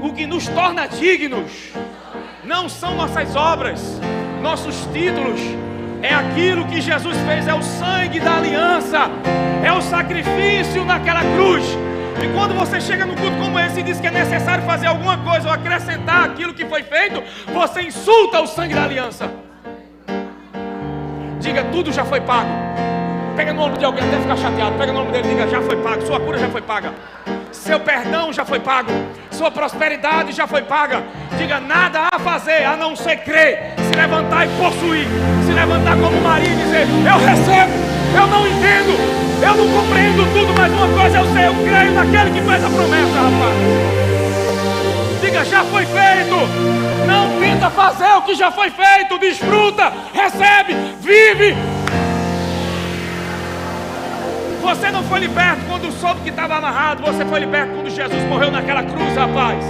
o que nos torna dignos não são nossas obras, nossos títulos, é aquilo que Jesus fez, é o sangue da aliança, é o sacrifício naquela cruz. E quando você chega no culto como esse e diz que é necessário fazer alguma coisa ou acrescentar aquilo que foi feito, você insulta o sangue da aliança. Diga: tudo já foi pago. Pega no ombro de alguém até ficar chateado, pega no ombro dele e diga: já foi pago, sua cura já foi paga, seu perdão já foi pago, sua prosperidade já foi paga. Diga: nada a fazer a não ser crer, se levantar e possuir, se levantar como Maria e dizer: eu recebo, eu não entendo, eu não compreendo tudo, mas uma coisa eu sei, eu creio naquele que fez a promessa, rapaz. Diga: já foi feito. Não tenta fazer o que já foi feito. Desfruta, recebe, vive. Você não foi liberto quando soube que estava amarrado. Você foi liberto quando Jesus morreu naquela cruz, rapaz.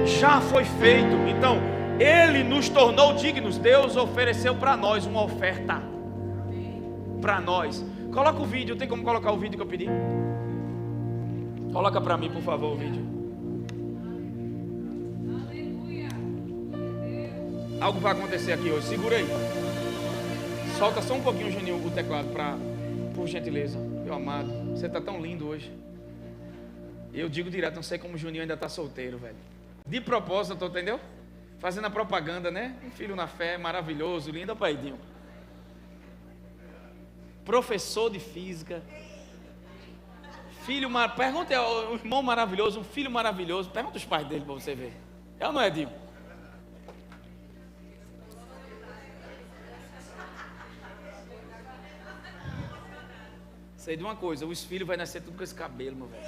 Já foi feito. Então, Ele nos tornou dignos. Deus ofereceu para nós uma oferta. Para nós. Coloca o vídeo. Tem como colocar o vídeo que eu pedi? Coloca para mim, por favor, o vídeo. Algo vai acontecer aqui hoje. Segura aí. Solta só um pouquinho, Juninho, o teclado, por gentileza. Meu amado, você está tão lindo hoje. Eu digo direto, não sei como o Juninho ainda está solteiro, velho. De propósito, entendeu? Fazendo a propaganda, né? Um filho na fé, maravilhoso, lindo, paidinho. Professor de física. Filho maravilhoso. Pergunta ao irmão maravilhoso, um filho maravilhoso. Pergunta os pais dele para você ver. É ou não é, Digo? Sei de uma coisa, os filhos vão nascer tudo com esse cabelo, meu velho.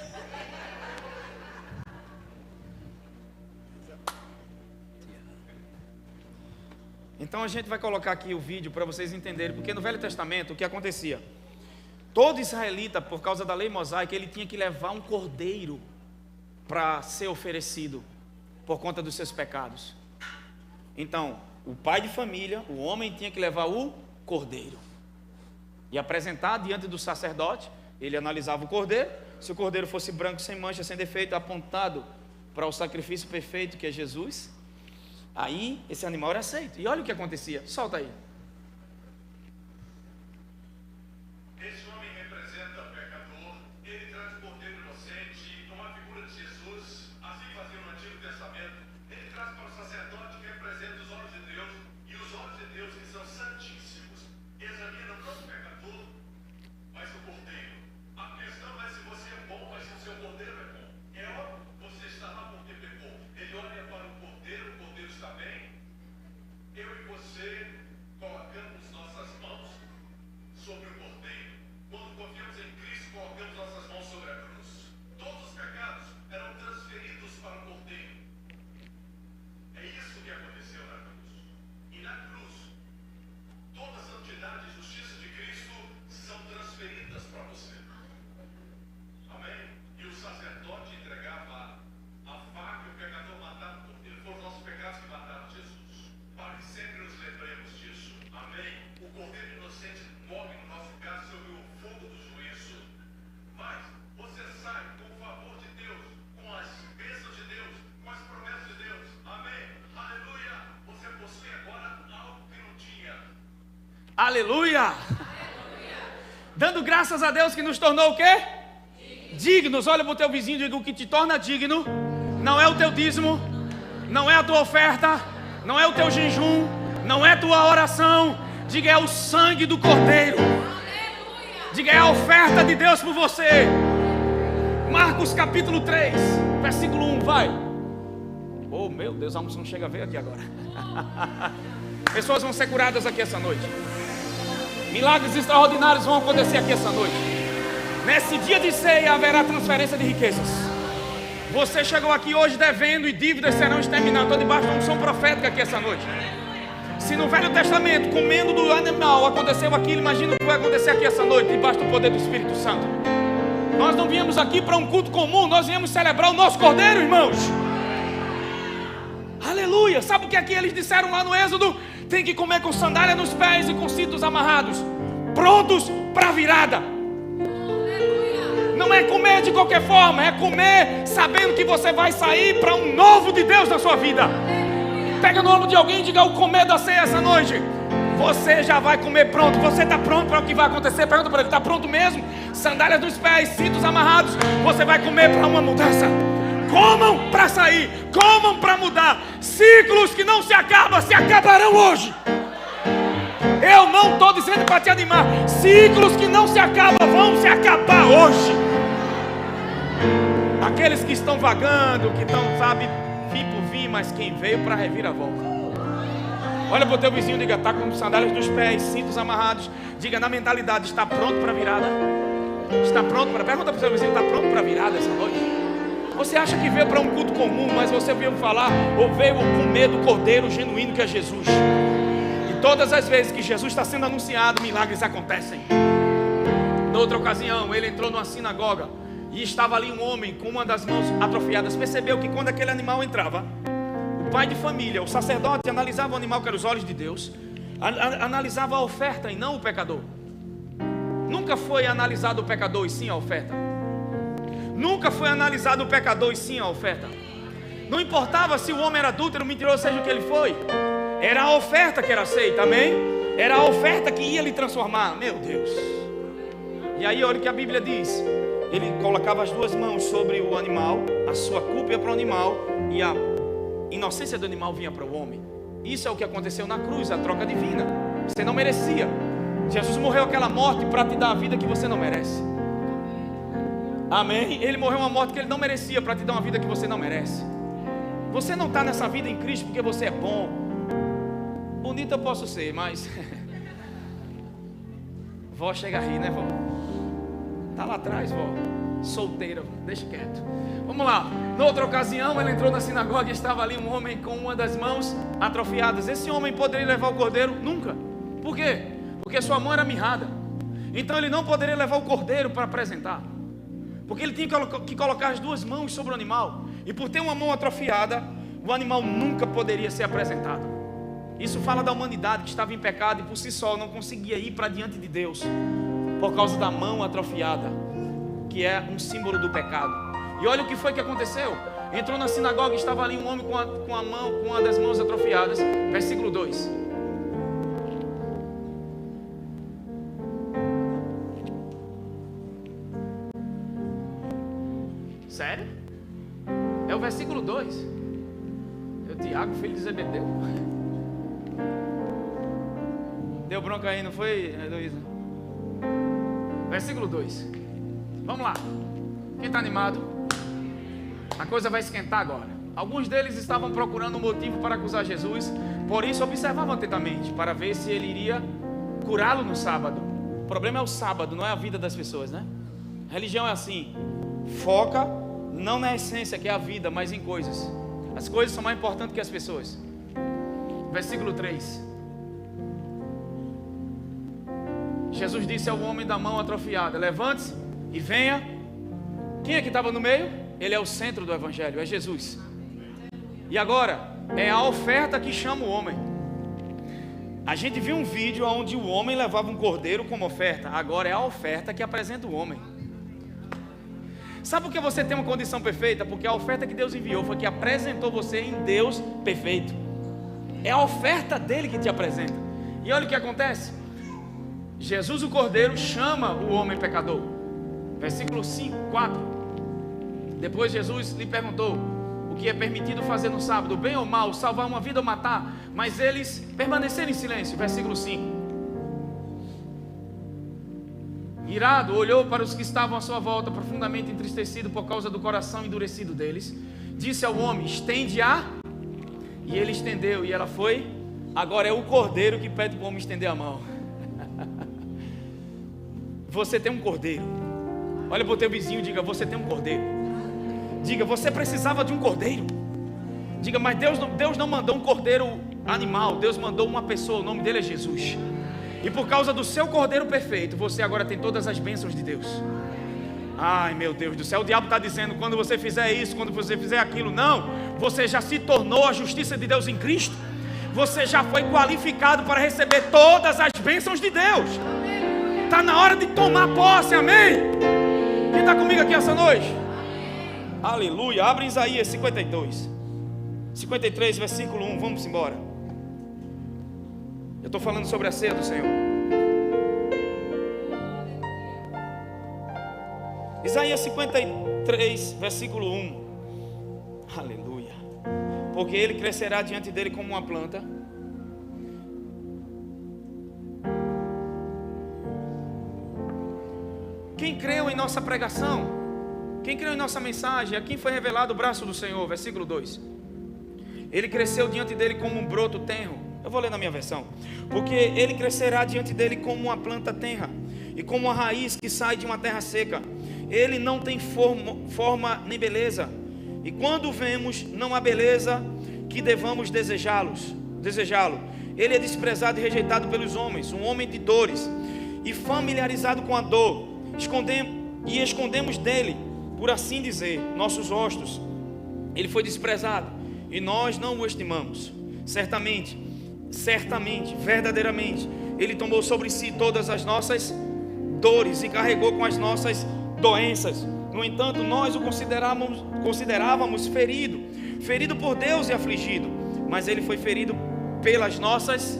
Então a gente vai colocar aqui o vídeo para vocês entenderem, porque no Velho Testamento o que acontecia? Todo israelita, por causa da lei mosaica, ele tinha que levar um cordeiro para ser oferecido por conta dos seus pecados. Então, o pai de família, o homem, tinha que levar o cordeiro e apresentar diante do sacerdote. Ele analisava o cordeiro. Se o cordeiro fosse branco, sem mancha, sem defeito, apontado para o sacrifício perfeito que é Jesus, aí esse animal era aceito. E olha o que acontecia. Solta aí. Esse homem representa o pecador. Ele traz o cordeiro inocente com a figura de Jesus. Assim fazia no Antigo Testamento. Ele traz para o sacerdote que representa os olhos de Deus. E os olhos de Deus que são santíssimos examinam não o pecador, mas o cordeiro. A questão não é se você é bom, mas se o seu cordeiro é bom. É óbvio, você está lá porque pecou. Ele olha para o cordeiro está bem. Eu e você Aleluia! Dando graças a Deus que nos tornou o quê? Dignos. Olha para o teu vizinho e diga: o que te torna digno não é o teu dízimo, não é a tua oferta, não é o teu jejum, não é a tua oração. Diga: é o sangue do Cordeiro. Diga: é a oferta de Deus por você. Marcos capítulo 3, versículo 1, vai. Oh meu Deus, a unção chega a ver aqui agora. Pessoas vão ser curadas aqui essa noite. Milagres extraordinários vão acontecer aqui essa noite. Nesse dia de ceia haverá transferência de riquezas. Você chegou aqui hoje devendo e dívidas serão exterminadas. Estou debaixo de uma unção profética aqui essa noite. Se no Velho Testamento, comendo do animal, aconteceu aquilo, imagina o que vai acontecer aqui essa noite, debaixo do poder do Espírito Santo. Nós não viemos aqui para um culto comum, nós viemos celebrar o nosso Cordeiro, irmãos. Aleluia! Sabe o que aqui eles disseram lá no Êxodo? Tem que comer com sandália nos pés e com cintos amarrados, prontos para a virada. Não é comer de qualquer forma, é comer sabendo que você vai sair para um novo de Deus na sua vida. Pega no ombro de alguém e diga: o comer da ceia essa noite. Você já vai comer pronto. Você está pronto para o que vai acontecer? Pergunta para ele: está pronto mesmo? Sandálias nos pés, cintos amarrados. Você vai comer para uma mudança. Comam para sair, comam para mudar. Ciclos que não se acabam, se acabarão hoje. Eu não estou dizendo para te animar. Ciclos que não se acabam vão se acabar hoje. Aqueles que estão vagando, que estão, sabe, vi, mas quem veio para revir a volta. Olha para o teu vizinho e diga: está com sandálias nos pés, cintos amarrados. Diga na mentalidade: está pronto para a virada? Está pronto para... Pergunta para o seu vizinho: está pronto para a virada essa noite? Você acha que veio para um culto comum, mas você veio falar ou veio comer do Cordeiro genuíno que é Jesus. E todas as vezes que Jesus está sendo anunciado, milagres acontecem. Na outra ocasião, ele entrou numa sinagoga e estava ali um homem com uma das mãos atrofiadas. Percebeu que quando aquele animal entrava, o pai de família, o sacerdote, analisava o animal, que era os olhos de Deus, analisava a oferta e não o pecador. Nunca foi analisado o pecador e sim a oferta. Nunca foi analisado o pecador e sim a oferta. Não importava se o homem era adúltero, mentiroso, seja o que ele foi. Era a oferta que era aceita, amém? Era a oferta que ia lhe transformar. Meu Deus. E aí olha o que a Bíblia diz. Ele colocava as duas mãos sobre o animal, a sua culpa ia para o animal e a inocência do animal vinha para o homem. Isso é o que aconteceu na cruz, a troca divina. Você não merecia. Jesus morreu aquela morte para te dar a vida que você não merece. Amém? Ele morreu uma morte que ele não merecia para te dar uma vida que você não merece. Você não está nessa vida em Cristo porque você é bom. Bonito eu posso ser, mas vó chega a rir, né, vó? Está lá atrás, vó. Solteira, deixa quieto. Vamos lá. Na outra ocasião, ele entrou na sinagoga e estava ali um homem com uma das mãos atrofiadas. Esse homem poderia levar o cordeiro? Nunca. Por quê? Porque sua mão era mirrada. Então ele não poderia levar o cordeiro para apresentar. Porque ele tinha que colocar as duas mãos sobre o animal. E por ter uma mão atrofiada, o animal nunca poderia ser apresentado. Isso fala da humanidade que estava em pecado e por si só não conseguia ir para diante de Deus, por causa da mão atrofiada, que é um símbolo do pecado. E olha o que foi que aconteceu. Entrou na sinagoga e estava ali um homem com uma das mãos atrofiadas. Versículo 2. Sério? É o versículo 2. É o Tiago, filho de Zebedeu. Deu bronca aí, não foi, Heloísa? Versículo 2. Vamos lá. Quem está animado? A coisa vai esquentar agora. Alguns deles estavam procurando um motivo para acusar Jesus. Por isso observavam atentamente, para ver se ele iria curá-lo no sábado. O problema é o sábado, não é a vida das pessoas, né? A religião é assim. Foca não na essência, que é a vida, mas em coisas. As coisas são mais importantes que as pessoas. Versículo 3. Jesus disse ao homem da mão atrofiada: levante-se e venha. Quem é que estava no meio? Ele é o centro do evangelho, é Jesus. E agora, é a oferta que chama o homem. A gente viu um vídeo onde o homem levava um cordeiro como oferta. Agora é a oferta que apresenta o homem. Sabe por que você tem uma condição perfeita? Porque a oferta que Deus enviou foi que apresentou você em Deus perfeito. É a oferta dele que te apresenta. E olha o que acontece. Jesus o Cordeiro chama o homem pecador. Versículo 5, 4. Depois Jesus lhe perguntou: o que é permitido fazer no sábado, bem ou mal, salvar uma vida ou matar? Mas eles permaneceram em silêncio. Versículo 5. Irado, olhou para os que estavam à sua volta, profundamente entristecido por causa do coração endurecido deles. Disse ao homem: estende-a. E ele estendeu, e ela foi. Agora é o cordeiro que pede para o homem estender a mão. Você tem um cordeiro. Olha para o teu vizinho e diga: você tem um cordeiro. Diga: você precisava de um cordeiro. Diga: mas Deus não mandou um cordeiro animal, Deus mandou uma pessoa, o nome dele é Jesus. E por causa do seu cordeiro perfeito, você agora tem todas as bênçãos de Deus. Ai meu Deus do céu, o diabo está dizendo: quando você fizer isso, quando você fizer aquilo. Não, você já se tornou a justiça de Deus em Cristo. Você já foi qualificado para receber todas as bênçãos de Deus. Está na hora de tomar posse, amém? Quem está comigo aqui essa noite? Aleluia. Abre Isaías 53, versículo 1, vamos embora. Eu estou falando sobre a ceia do Senhor. Isaías 53, versículo 1. Aleluia. Porque ele crescerá diante dele como uma planta. Quem creu em nossa pregação, quem creu em nossa mensagem, a quem foi revelado o braço do Senhor? Versículo 2. Ele cresceu diante dele como um broto tenro. Eu vou ler na minha versão. Porque ele crescerá diante dele como uma planta tenra, e como uma raiz que sai de uma terra seca. Ele não tem forma nem beleza, e quando vemos, não há beleza que devamos desejá-lo. Ele é desprezado e rejeitado pelos homens, um homem de dores, e familiarizado com a dor. Escondemos dele, por assim dizer, nossos rostos. Ele foi desprezado, e nós não o estimamos. Certamente, verdadeiramente, ele tomou sobre si todas as nossas dores e carregou com as nossas doenças. No entanto, nós o considerávamos ferido por Deus e afligido. Mas ele foi ferido pelas nossas.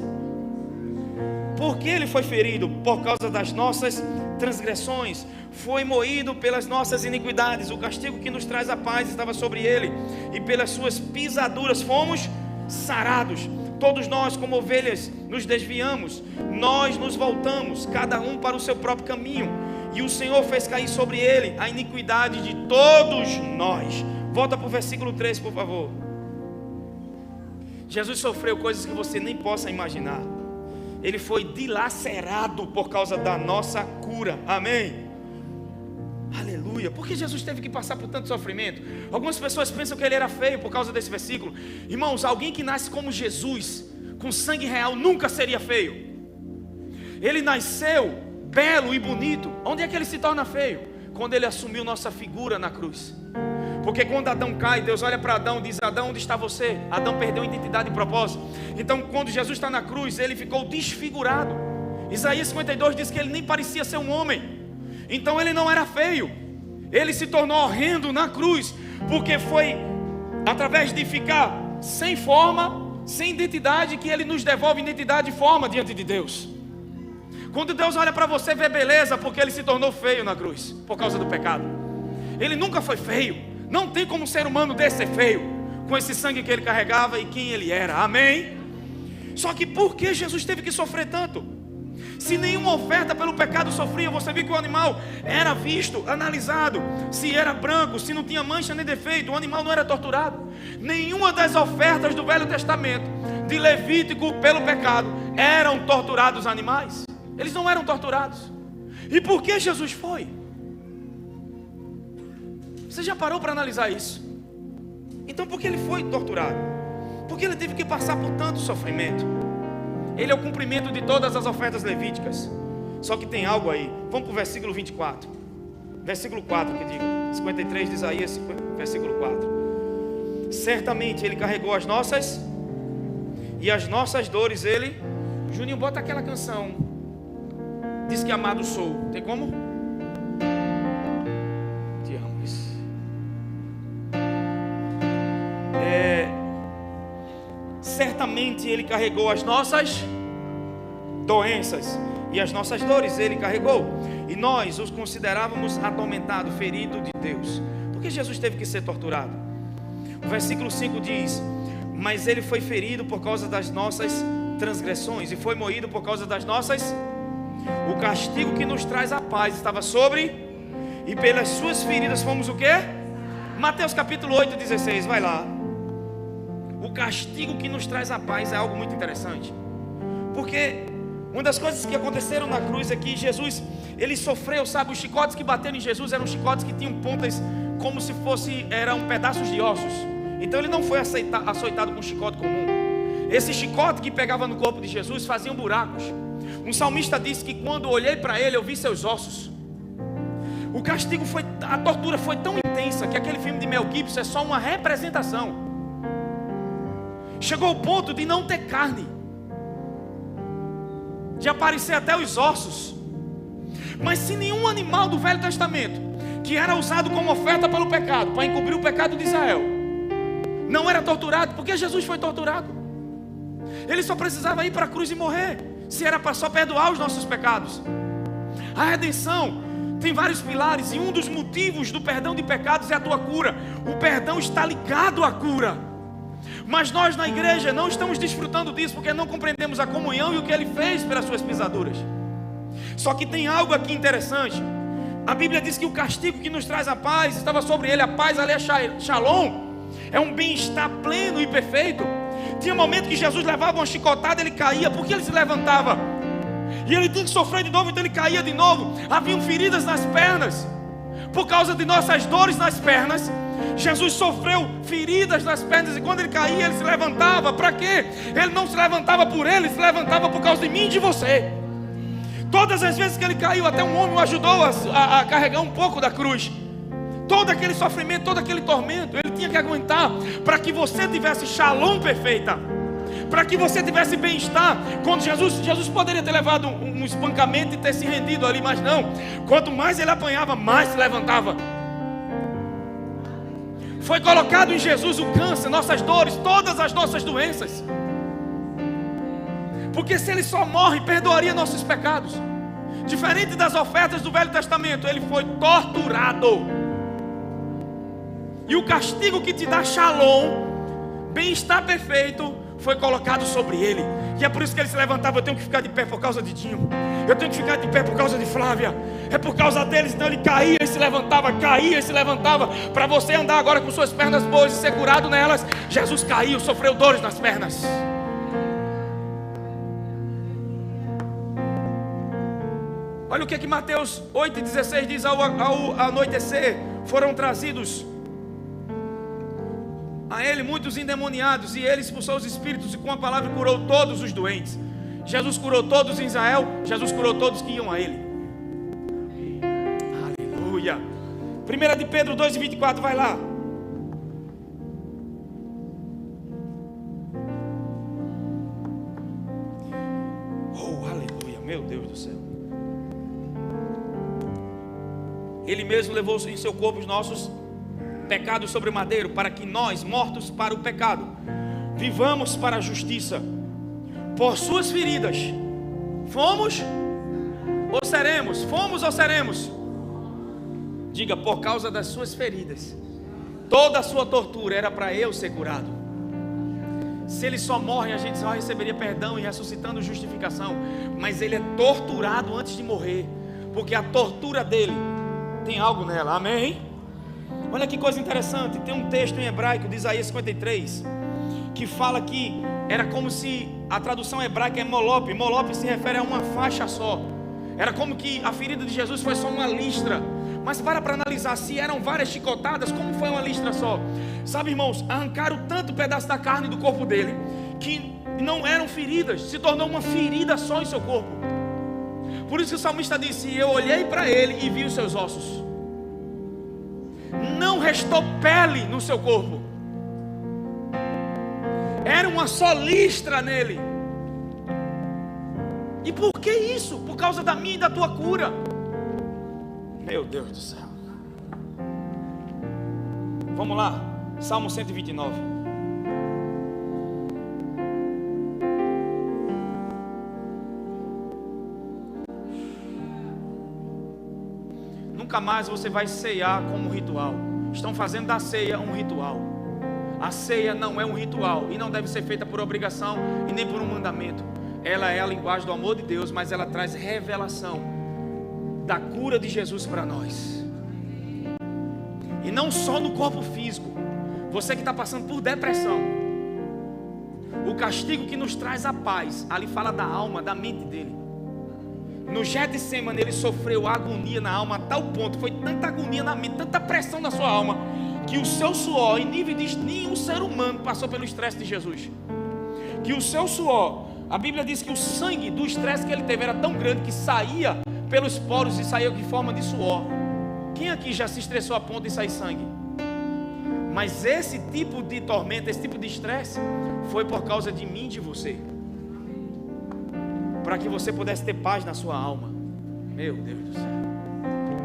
Por que ele foi ferido? Por causa das nossas transgressões. Foi moído pelas nossas iniquidades. O castigo que nos traz a paz estava sobre ele, e pelas suas pisaduras fomos sarados. Todos nós, como ovelhas, nos desviamos. Nós nos voltamos, cada um para o seu próprio caminho, e o Senhor fez cair sobre ele a iniquidade de todos nós. Volta para o versículo 3, por favor. Jesus sofreu coisas que você nem possa imaginar. Ele foi dilacerado por causa da nossa cura, amém? Aleluia. Por que Jesus teve que passar por tanto sofrimento? Algumas pessoas pensam que ele era feio por causa desse versículo. Irmãos, alguém que nasce como Jesus, com sangue real, nunca seria feio. Ele nasceu belo e bonito. Onde é que ele se torna feio? Quando ele assumiu nossa figura na cruz. Porque quando Adão cai, Deus olha para Adão e diz: Adão, onde está você? Adão perdeu a identidade e propósito. Então quando Jesus está na cruz, ele ficou desfigurado. Isaías 52 diz que ele nem parecia ser um homem. Então ele não era feio. Ele se tornou horrendo na cruz, porque foi através de ficar sem forma, sem identidade, que ele nos devolve identidade e forma diante de Deus. Quando Deus olha para você, vê beleza, porque ele se tornou feio na cruz, por causa do pecado. Ele nunca foi feio. Não tem como um ser humano desse ser feio, com esse sangue que ele carregava e quem ele era, amém? Só que por que Jesus teve que sofrer tanto? Se nenhuma oferta pelo pecado sofria, você viu que o animal era visto, analisado, se era branco, se não tinha mancha nem defeito, o animal não era torturado. Nenhuma das ofertas do Velho Testamento, de Levítico pelo pecado, eram torturados animais. Eles não eram torturados. E por que Jesus foi? Você já parou para analisar isso? Então por que ele foi torturado? Porque ele teve que passar por tanto sofrimento. Ele é o cumprimento de todas as ofertas levíticas. Só que tem algo aí. Vamos para o versículo 24. Versículo 4 que diga. 53 de Isaías, versículo 4. Certamente ele carregou as nossas, e as nossas dores ele... Juninho, bota aquela canção. Diz que amado sou. Tem como? Te amo. Isso. Certamente ele carregou as nossas doenças, e as nossas dores Ele carregou. E nós os considerávamos atormentado, ferido de Deus. Por que Jesus teve que ser torturado? O versículo 5 diz: mas Ele foi ferido por causa das nossas transgressões e foi moído por causa das nossas. O castigo que nos traz a paz estava sobre, e pelas suas feridas fomos o quê? Mateus capítulo 8, 16, vai lá. O castigo que nos traz a paz é algo muito interessante, porque uma das coisas que aconteceram na cruz é que Jesus, Ele sofreu, sabe, os chicotes que bateram em Jesus eram chicotes que tinham pontas como se eram pedaços de ossos. Então Ele não foi açoitado com um chicote comum. Esse chicote que pegava no corpo de Jesus fazia buracos. Um salmista disse que quando olhei para Ele eu vi seus ossos. O castigo a tortura foi tão intensa que aquele filme de Mel Gibson é só uma representação. Chegou ao ponto de não ter carne, de aparecer até os ossos. Mas se nenhum animal do Velho Testamento, que era usado como oferta pelo pecado, para encobrir o pecado de Israel, não era torturado, porque Jesus foi torturado. Ele só precisava ir para a cruz e morrer, se era para só perdoar os nossos pecados. A redenção tem vários pilares, e um dos motivos do perdão de pecados é a tua cura. O perdão está ligado à cura. Mas nós na igreja não estamos desfrutando disso, porque não compreendemos a comunhão e o que Ele fez pelas suas pisaduras. Só que tem algo aqui interessante. A Bíblia diz que o castigo que nos traz a paz estava sobre Ele. A paz ali é shalom, é um bem-estar pleno e perfeito. Tinha momento que Jesus levava uma chicotada, Ele caía, porque Ele se levantava, e Ele tinha que sofrer de novo, então Ele caía de novo. Haviam feridas nas pernas, por causa de nossas dores nas pernas. Jesus sofreu feridas nas pernas, e quando Ele caía, Ele se levantava. Para quê? Ele não se levantava por Ele, Ele se levantava por causa de mim e de você. Todas as vezes que Ele caiu, até um homem o ajudou a carregar um pouco da cruz. Todo aquele sofrimento, todo aquele tormento, Ele tinha que aguentar, para que você tivesse shalom perfeita, para que você tivesse bem-estar. Quando Jesus poderia ter levado um espancamento e ter se rendido ali, mas não. Quanto mais Ele apanhava, mais se levantava. Foi colocado em Jesus o câncer, nossas dores, todas as nossas doenças. Porque se Ele só morre, perdoaria nossos pecados. Diferente das ofertas do Velho Testamento, Ele foi torturado. E o castigo que te dá shalom, bem-estar perfeito, foi colocado sobre Ele. E é por isso que Ele se levantava. Eu tenho que ficar de pé por causa de Dinho, eu tenho que ficar de pé por causa de Flávia. É por causa deles. Então Ele caía e se levantava, caía e se levantava. Para você andar agora com suas pernas boas e ser curado nelas. Jesus caiu, sofreu dores nas pernas. Olha o que Mateus 8,16 diz. Ao anoitecer foram trazidos a Ele muitos endemoniados, e Ele expulsou os espíritos, e com a palavra curou todos os doentes. Jesus curou todos em Israel. Jesus curou todos que iam a Ele. Aleluia. 1 de Pedro 2,24, vai lá. Oh, aleluia, meu Deus do céu. Ele mesmo levou em seu corpo os nossos pecados sobre o madeiro, para que nós, mortos para o pecado, vivamos para a justiça. Por suas feridas fomos ou seremos? Fomos ou seremos? Diga: por causa das suas feridas, toda a sua tortura era para eu ser curado. Se Ele só morre, a gente só receberia perdão e ressuscitando justificação. Mas Ele é torturado antes de morrer, porque a tortura dele tem algo nela. Amém? Olha que coisa interessante. Tem um texto em hebraico de Isaías 53 que fala que era como se, a tradução hebraica é molope. Molope se refere a uma faixa só. Era como que a ferida de Jesus foi só uma listra. Mas para analisar, se eram várias chicotadas, como foi uma listra só? Sabe, irmãos, arrancaram tanto pedaço da carne do corpo dele, que não eram feridas, se tornou uma ferida só em seu corpo. Por isso que o salmista disse: eu olhei para Ele e vi os seus ossos. Não restou pele no seu corpo. Era uma só listra nele. E por que isso? Por causa da minha e da tua cura. Meu Deus do céu. Vamos lá, Salmo 129. nunca mais você vai ceiar como um ritual. Estão fazendo da ceia um ritual. A ceia não é um ritual e não deve ser feita por obrigação e nem por um mandamento. Ela é a linguagem do amor de Deus, mas ela traz revelação da cura de Jesus para nós. E não só no corpo físico. Você que está passando por depressão, o castigo que nos traz a paz, ali fala da alma, da mente dele. No Getsemane ele sofreu agonia na alma a tal ponto, foi tanta agonia na mente, tanta pressão na sua alma, que o seu suor, em nível de nenhum ser humano passou pelo estresse de Jesus. Que o seu suor, a Bíblia diz que o sangue do estresse que ele teve era tão grande que saía pelos poros e saía de forma de suor. Quem aqui já se estressou a ponto de sair sangue? Mas esse tipo de tormenta, esse tipo de estresse foi por causa de mim e de você, para que você pudesse ter paz na sua alma. Meu Deus do céu.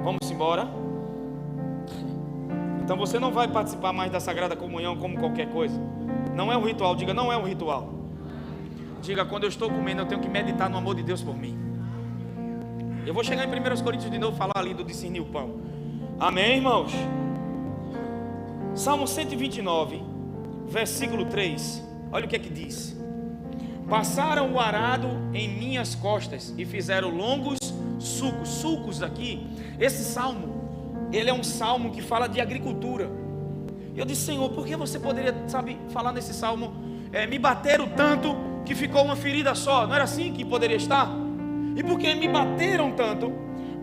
Vamos embora. Então você não vai participar mais da Sagrada Comunhão como qualquer coisa. Não é um ritual. Diga, não é um ritual. Diga, quando eu estou comendo eu tenho que meditar no amor de Deus por mim. Eu vou chegar em 1 Coríntios de novo, falar ali do discernir o pão. Amém, irmãos? Salmo 129, versículo 3. Olha o que é que diz: passaram o arado em minhas costas e fizeram longos sulcos. Sulcos aqui, esse salmo, ele é um salmo que fala de agricultura. Eu disse, Senhor, por que você poderia, falar nesse salmo, me bateram tanto que ficou uma ferida só? Não era assim que poderia estar? E porque me bateram tanto,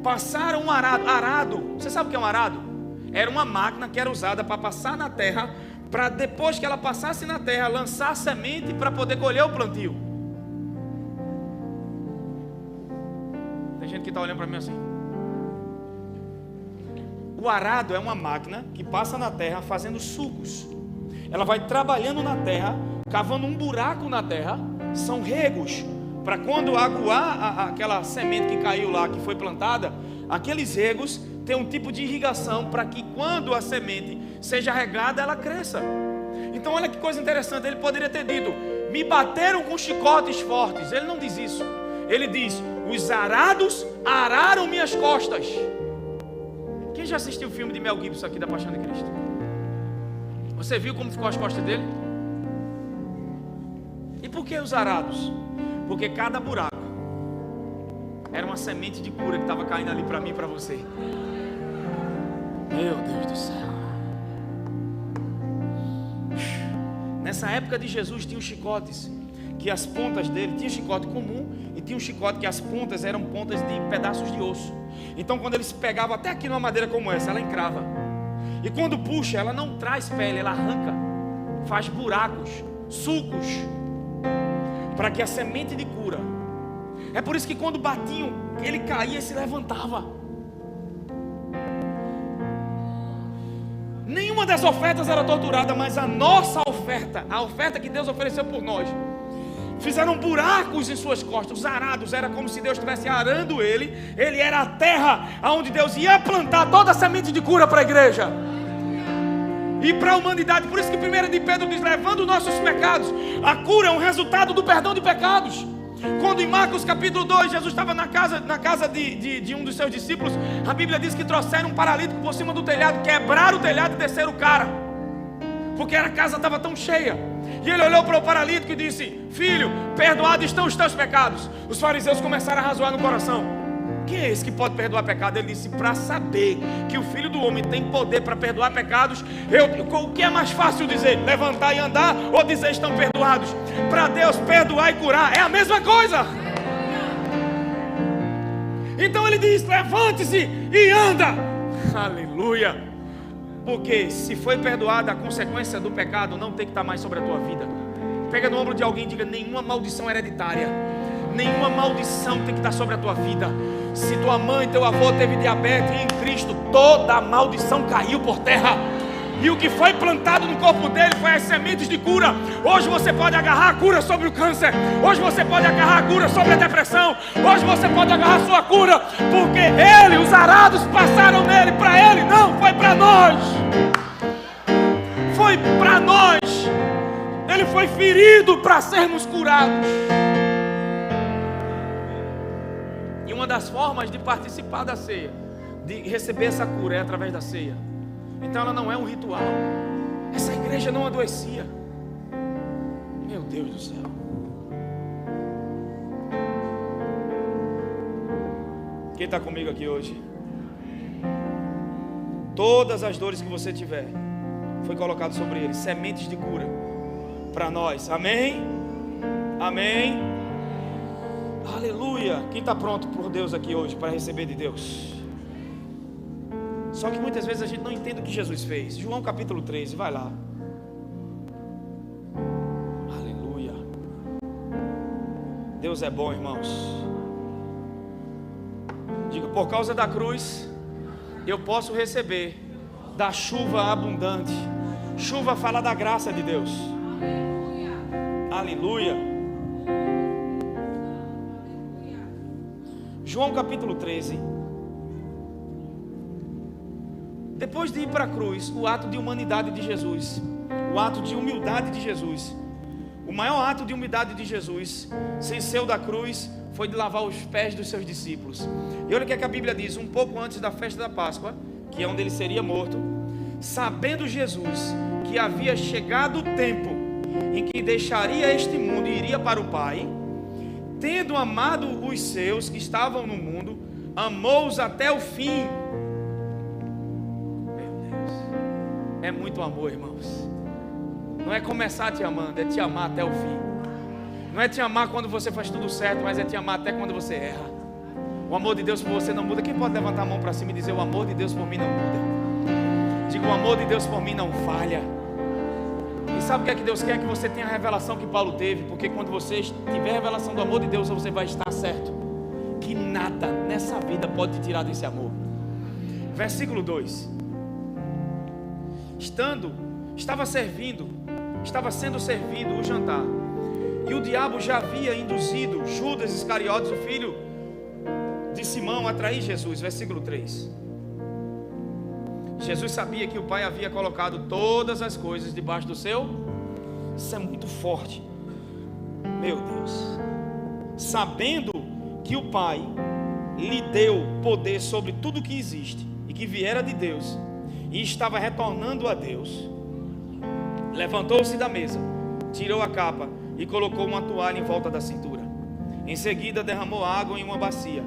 passaram um arado. Arado, você sabe o que é um arado? Era uma máquina que era usada para passar na terra, para depois que ela passasse na terra, lançar semente para poder colher o plantio. Tem gente que está olhando para mim assim. O arado é uma máquina que passa na terra fazendo sulcos. Ela vai trabalhando na terra, cavando um buraco na terra. São regos, para quando aguar aquela semente que caiu lá, que foi plantada, aqueles regos tem um tipo de irrigação para que quando a semente seja regada, ela cresça. Então olha que coisa interessante, ele poderia ter dito, me bateram com chicotes fortes. Ele não diz isso. Ele diz, os arados araram minhas costas. Quem já assistiu o filme de Mel Gibson aqui da Paixão de Cristo? Você viu como ficou as costas dele? E por que os arados? Porque cada buraco era uma semente de cura que estava caindo ali para mim e para você. Meu Deus do céu. Nessa época de Jesus tinha os chicotes, que as pontas dele, tinha chicote comum e tinha um chicote que as pontas eram pontas de pedaços de osso. Então quando eles pegavam até aqui numa madeira como essa, ela encrava. E quando puxa, ela não traz pele, ela arranca, faz buracos, sulcos, para que a semente de cura. É por isso que quando batiam, ele caía e se levantava. Nenhuma das ofertas era torturada, mas a nossa oferta, a oferta que Deus ofereceu por nós, fizeram buracos em suas costas. Os arados era como se Deus estivesse arando ele. Ele era a terra onde Deus ia plantar toda a semente de cura para a igreja e para a humanidade. Por isso que 1 de Pedro diz, levando nossos pecados. A cura é um resultado do perdão de pecados. Quando em Marcos capítulo 2, Jesus estava na casa de um dos seus discípulos, a Bíblia diz que trouxeram um paralítico por cima do telhado, quebraram o telhado e desceram o cara, porque a casa estava tão cheia. E ele olhou para o paralítico e disse, filho, perdoados estão os teus pecados. Os fariseus começaram a razoar no coração, quem é esse que pode perdoar pecado? Ele disse, para saber que o Filho do Homem tem poder para perdoar pecados, o que é mais fácil dizer? Levantar e andar ou dizer estão perdoados? Para Deus perdoar e curar é a mesma coisa. Então ele diz, levante-se e anda. Aleluia. Porque se foi perdoada, a consequência do pecado não tem que estar mais sobre a tua vida. Pega no ombro de alguém e diga, nenhuma maldição hereditária, nenhuma maldição tem que estar sobre a tua vida. Se tua mãe, teu avô teve diabetes, em Cristo toda a maldição caiu por terra. E o que foi plantado no corpo dele foi as sementes de cura. Hoje você pode agarrar a cura sobre o câncer. Hoje você pode agarrar a cura sobre a depressão. Hoje você pode agarrar a sua cura, porque ele, os arados passaram nele. Para ele não, foi para nós. Foi para nós. Ele foi ferido para sermos curados. E uma das formas de participar da ceia, de receber essa cura é através da ceia. Então ela não é um ritual. Essa igreja não adoecia. Meu Deus do céu. Quem está comigo aqui hoje? Todas as dores que você tiver foi colocado sobre ele, sementes de cura para nós. Amém? Amém? Aleluia. Quem está pronto por Deus aqui hoje para receber de Deus? Só que muitas vezes a gente não entende o que Jesus fez. João capítulo 13, vai lá. Aleluia. Deus é bom, irmãos. Diga, por causa da cruz, eu posso receber da chuva abundante. Chuva fala da graça de Deus. Aleluia. João capítulo 13. Depois de ir para a cruz, o ato de humanidade de Jesus, o ato de humildade de Jesus, o maior ato de humildade de Jesus, sem ser o da cruz, foi de lavar os pés dos seus discípulos. E olha o que é que a Bíblia diz, um pouco antes da festa da Páscoa, que é onde ele seria morto, sabendo Jesus que havia chegado o tempo em que deixaria este mundo e iria para o Pai, tendo amado os seus que estavam no mundo, amou-os até o fim. É muito amor, irmãos. Não é começar te amando, é te amar até o fim. Não é te amar quando você faz tudo certo, mas é te amar até quando você erra. O amor de Deus por você não muda. Quem pode levantar a mão para cima e dizer: o amor de Deus por mim não muda? Diga: o amor de Deus por mim não falha. E sabe o que é que Deus quer? Que você tenha a revelação que Paulo teve. Porque quando você tiver a revelação do amor de Deus, você vai estar certo que nada nessa vida pode te tirar desse amor. Versículo 2. Estava sendo servido o jantar, e o diabo já havia induzido Judas Iscariotes, o filho de Simão, a trair Jesus. Versículo 3. Jesus sabia que o Pai havia colocado todas as coisas debaixo do seu. Isso é muito forte. Meu Deus. Sabendo que o Pai lhe deu poder sobre tudo que existe e que viera de Deus, e estava retornando a Deus, levantou-se da mesa, tirou a capa e colocou uma toalha em volta da cintura. Em seguida derramou água em uma bacia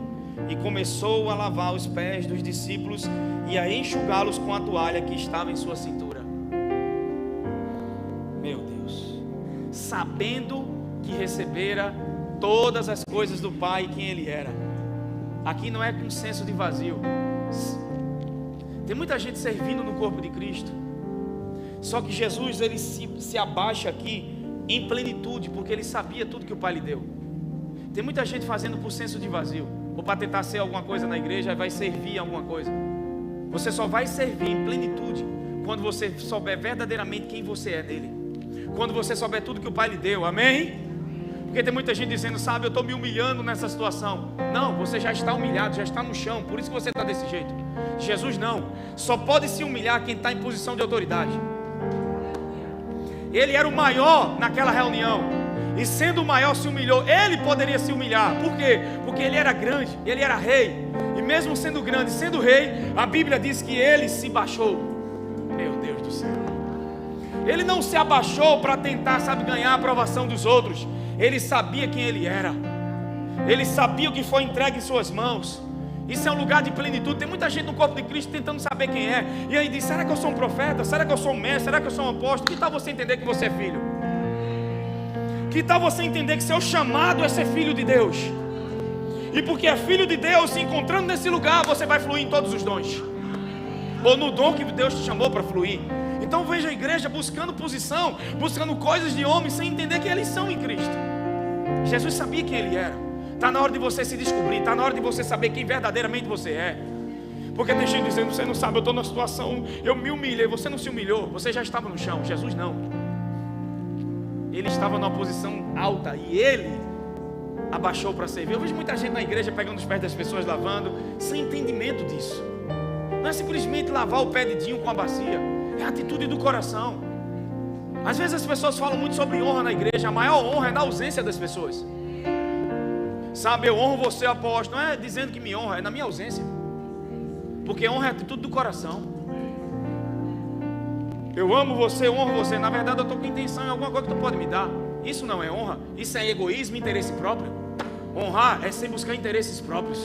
e começou a lavar os pés dos discípulos e a enxugá-los com a toalha que estava em sua cintura. Meu Deus. Sabendo que recebera todas as coisas do Pai e quem Ele era. Aqui não é com senso de vazio. Tem muita gente servindo no corpo de Cristo, só que Jesus, ele se abaixa aqui em plenitude, porque ele sabia tudo que o Pai lhe deu. Tem muita gente fazendo por senso de vazio, ou para tentar ser alguma coisa na igreja, vai servir alguma coisa. Você só vai servir em plenitude quando você souber verdadeiramente quem você é nele, quando você souber tudo que o Pai lhe deu. Amém? Porque tem muita gente dizendo: sabe, eu estou me humilhando nessa situação. Não, você já está humilhado, já está no chão, por isso que você está desse jeito. Jesus não, só pode se humilhar quem está em posição de autoridade. Ele era o maior naquela reunião, e sendo o maior se humilhou. Ele poderia se humilhar, por quê? Porque ele era grande, ele era rei, e mesmo sendo grande, sendo rei, a Bíblia diz que ele se baixou. Meu Deus do céu. Ele não se abaixou para tentar, sabe, ganhar a aprovação dos outros. Ele sabia quem ele era, ele sabia o que foi entregue em suas mãos. Isso é um lugar de plenitude. Tem muita gente no corpo de Cristo tentando saber quem é, e aí diz: será que eu sou um profeta? Será que eu sou um mestre? Será que eu sou um apóstolo? Que tal você entender que você é filho? Que tal você entender que seu chamado é ser filho de Deus? E porque é filho de Deus, se encontrando nesse lugar, você vai fluir em todos os dons, ou no dom que Deus te chamou para fluir. Então veja a igreja buscando posição, buscando coisas de homem, sem entender quem eles são em Cristo. Jesus sabia quem ele era. Está na hora de você se descobrir, está na hora de você saber quem verdadeiramente você é. Porque tem gente dizendo: você não sabe, eu estou numa situação, eu me humilhei. Você não se humilhou, você já estava no chão. Jesus não. Ele estava numa posição alta e ele abaixou para servir. Eu vejo muita gente na igreja pegando os pés das pessoas, lavando, sem entendimento disso. Não é simplesmente lavar o pé de Dinho com a bacia, é a atitude do coração. Às vezes as pessoas falam muito sobre honra na igreja. A maior honra é na ausência das pessoas. Sabe, eu honro você, apóstolo. Não é dizendo que me honra, é na minha ausência. Porque honra é atitude do coração. Eu amo você, eu honro você. Na verdade eu estou com intenção em alguma coisa que tu pode me dar. Isso não é honra, isso é egoísmo e interesse próprio. Honrar é sem buscar interesses próprios.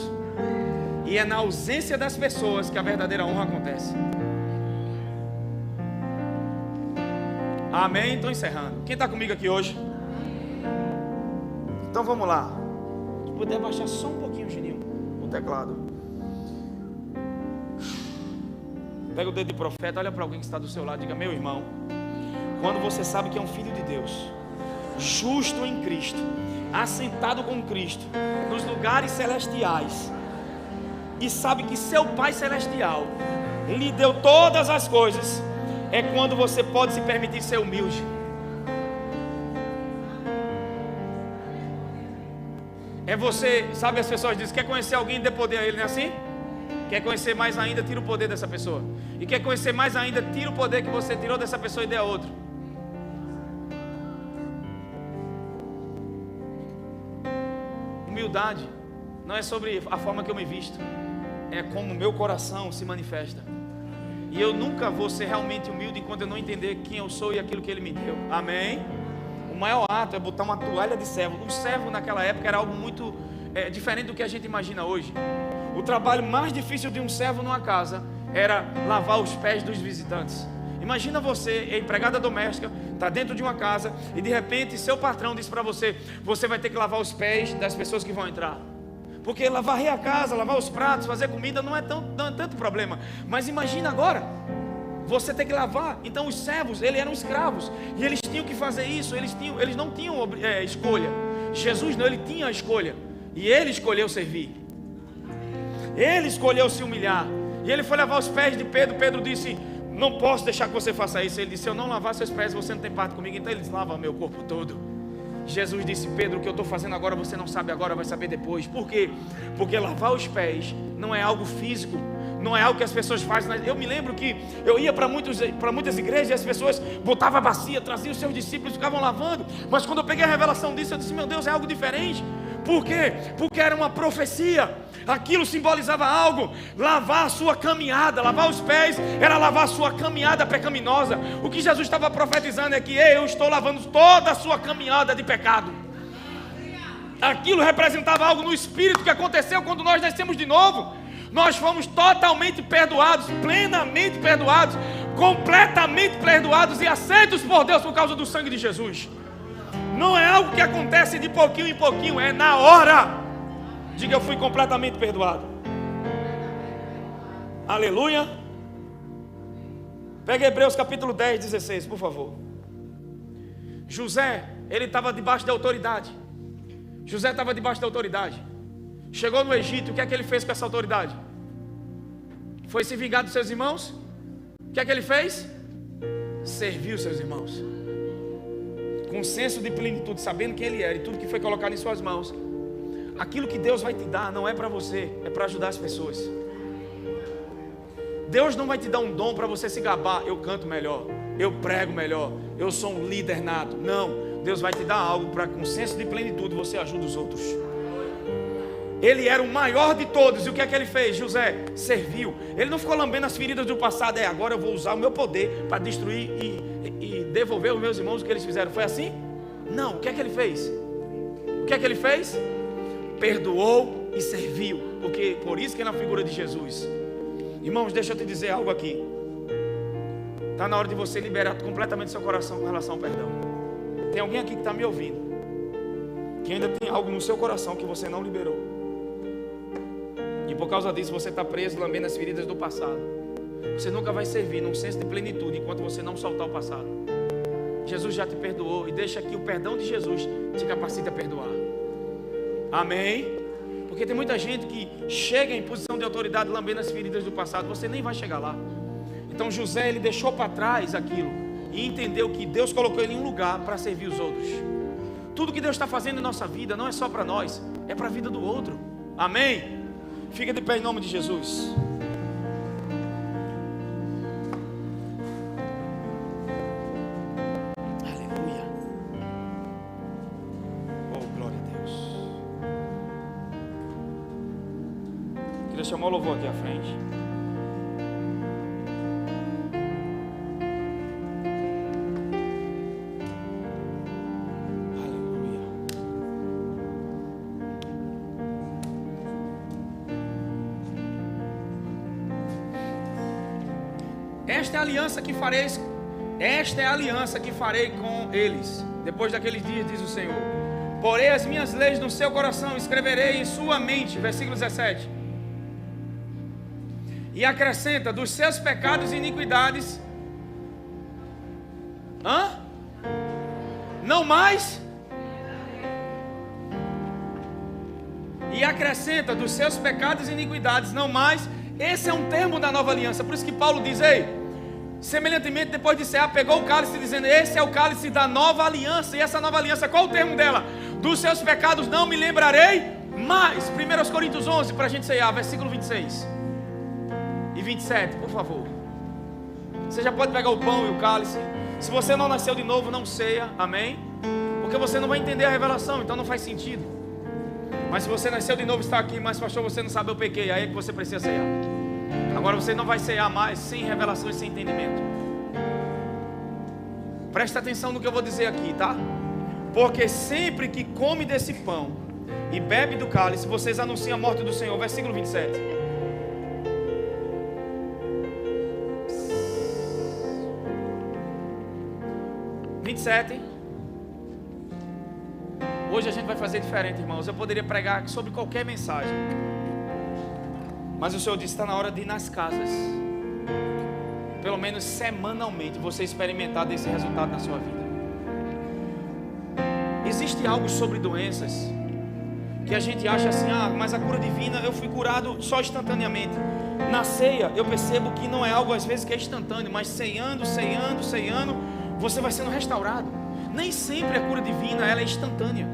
E é na ausência das pessoas que a verdadeira honra acontece. Amém? Estou encerrando. Quem está comigo aqui hoje? Então vamos lá. Se puder baixar só um pouquinho, Juninho, o teclado. Pega o dedo de profeta, olha para alguém que está do seu lado, diga: meu irmão, quando você sabe que é um filho de Deus, justo em Cristo, assentado com Cristo nos lugares celestiais, e sabe que seu Pai Celestial lhe deu todas as coisas, é quando você pode se permitir ser humilde. É você, sabe, as pessoas dizem: quer conhecer alguém, dê poder a ele, não é assim? Quer conhecer mais ainda, tira o poder dessa pessoa. E quer conhecer mais ainda, tira o poder que você tirou dessa pessoa e dê a outro. Humildade não é sobre a forma que eu me visto, é como o meu coração se manifesta. E eu nunca vou ser realmente humilde enquanto eu não entender quem eu sou e aquilo que Ele me deu. Amém? O maior ato é botar uma toalha de servo. O servo naquela época era algo muito diferente do que a gente imagina hoje. O trabalho mais difícil de um servo numa casa era lavar os pés dos visitantes. Imagina você, empregada doméstica, está dentro de uma casa e de repente seu patrão diz para você: você vai ter que lavar os pés das pessoas que vão entrar. Porque varrer a casa, lavar os pratos, fazer comida não é tanto problema. Mas imagina agora, você ter que lavar. Então os servos, eles eram escravos e eles tinham que fazer isso. Eles não tinham escolha. Jesus não, ele tinha a escolha. E ele escolheu servir. Ele escolheu se humilhar. E ele foi lavar os pés de Pedro. Pedro disse: não posso deixar que você faça isso. Ele disse: se eu não lavar seus pés, você não tem parte comigo. Então ele disse: lava meu corpo todo. Jesus disse: Pedro, o que eu estou fazendo agora você não sabe agora, vai saber depois. Por quê? Porque lavar os pés não é algo físico, não é algo que as pessoas fazem. Eu me lembro que eu ia para muitas igrejas e as pessoas botavam a bacia, traziam os seus discípulos, ficavam lavando. Mas quando eu peguei a revelação disso, eu disse: meu Deus, é algo diferente. Por quê? Porque era uma profecia. Aquilo simbolizava algo. Lavar a sua caminhada, lavar os pés era lavar a sua caminhada pecaminosa. O que Jesus estava profetizando é que eu estou lavando toda a sua caminhada de pecado. Aquilo representava algo no espírito que aconteceu quando nós nascemos de novo. Nós fomos totalmente perdoados, plenamente perdoados, completamente perdoados e aceitos por Deus por causa do sangue de Jesus. Não é algo que acontece de pouquinho em pouquinho, é na hora. Diga: eu fui completamente perdoado. Aleluia. Pega Hebreus capítulo 10, 16, por favor. José, ele estava debaixo da autoridade. José estava debaixo da autoridade. Chegou no Egito, o que é que ele fez com essa autoridade? Foi se vingar dos seus irmãos? O que é que ele fez? Serviu seus irmãos. Com senso de plenitude, sabendo quem ele era e tudo que foi colocado em suas mãos. Aquilo que Deus vai te dar não é para você, é para ajudar as pessoas. Deus não vai te dar um dom para você se gabar: eu canto melhor, eu prego melhor, eu sou um líder nato. Não, Deus vai te dar algo para, com senso de plenitude, você ajuda os outros. Ele era o maior de todos. E o que é que ele fez? José serviu. Ele não ficou lambendo as feridas do passado: agora eu vou usar o meu poder para destruir e devolver aos meus irmãos o que eles fizeram. Foi assim? Não, o que é que ele fez? O que é que ele fez? Perdoou e serviu. Porque por isso que é na figura de Jesus. Irmãos, deixa eu te dizer algo aqui. Está na hora de você liberar completamente seu coração com relação ao perdão. Tem alguém aqui que está me ouvindo, que ainda tem algo no seu coração que você não liberou. E por causa disso você está preso, lambendo as feridas do passado. Você nunca vai servir num senso de plenitude enquanto você não soltar o passado. Jesus já te perdoou. E deixa que o perdão de Jesus te capacite a perdoar. Amém? Porque tem muita gente que chega em posição de autoridade lambendo as feridas do passado. Você nem vai chegar lá. Então José, ele deixou para trás aquilo e entendeu que Deus colocou ele em um lugar para servir os outros. Tudo que Deus está fazendo em nossa vida não é só para nós, é para a vida do outro. Amém? Fica de pé em nome de Jesus. Aleluia. Oh, glória a Deus. Queria chamar o louvor aqui à frente. esta é a aliança que farei com eles, depois daqueles dias, diz o Senhor. Porei as minhas leis no seu coração, escreverei em sua mente, versículo 17. E acrescenta, dos seus pecados e iniquidades, não mais. E acrescenta, dos seus pecados e iniquidades, não mais. Esse é um termo da nova aliança. Por isso que Paulo diz, semelhantemente, depois de cear, pegou o cálice, dizendo, esse é o cálice da nova aliança. E essa nova aliança, qual o termo dela? Dos seus pecados não me lembrarei mais. 1 Coríntios 11, para a gente cear, versículo 26 e 27, por favor. Você já pode pegar o pão e o cálice. Se você não nasceu de novo, não ceia, amém? Porque você não vai entender a revelação, então não faz sentido. Mas se você nasceu de novo, está aqui, mas pastor, você não sabe, eu pequei, aí é que você precisa cear. Agora você não vai cear mais sem revelação e sem entendimento. Presta atenção no que eu vou dizer aqui, tá? Porque sempre que come desse pão e bebe do cálice, vocês anunciam a morte do Senhor. Versículo 27. Hoje a gente vai fazer diferente, irmãos. Eu poderia pregar sobre qualquer mensagem, mas o Senhor disse, está na hora de ir nas casas, pelo menos semanalmente, você experimentar desse resultado na sua vida. Existe algo sobre doenças que a gente acha assim, mas a cura divina, eu fui curado só instantaneamente. Na ceia eu percebo que não é algo às vezes que é instantâneo, mas ceando, você vai sendo restaurado. Nem sempre a cura divina ela é instantânea.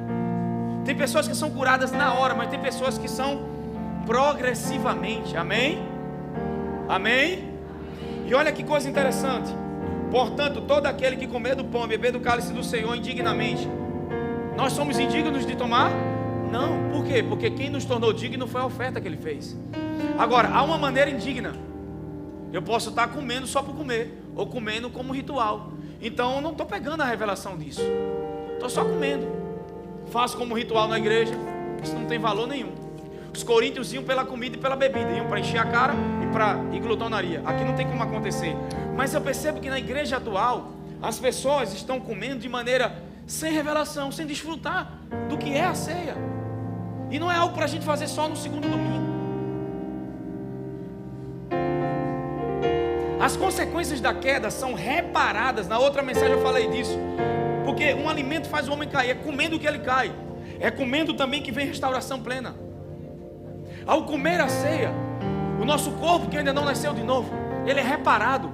Tem pessoas que são curadas na hora, mas tem pessoas que são progressivamente, amém? Amém? E olha que coisa interessante. Portanto, todo aquele que comer do pão e beber do cálice do Senhor indignamente, nós somos indignos de tomar? Não, por quê? Porque quem nos tornou digno foi a oferta que Ele fez. Agora, há uma maneira indigna. Eu posso estar comendo só por comer, ou comendo como ritual. Então eu não estou pegando a revelação disso, estou só comendo. Faço como ritual na igreja, isso não tem valor nenhum. Os coríntios iam pela comida e pela bebida, iam para encher a cara e glutonaria. Aqui não tem como acontecer. Mas eu percebo que na igreja atual as pessoas estão comendo de maneira sem revelação, sem desfrutar do que é a ceia. E não é algo para a gente fazer só no segundo domingo. As consequências da queda são reparadas. Na outra mensagem eu falei disso. Porque um alimento faz o homem cair. É comendo que ele cai. É comendo também que vem restauração plena. Ao comer a ceia, o nosso corpo que ainda não nasceu de novo, ele é reparado.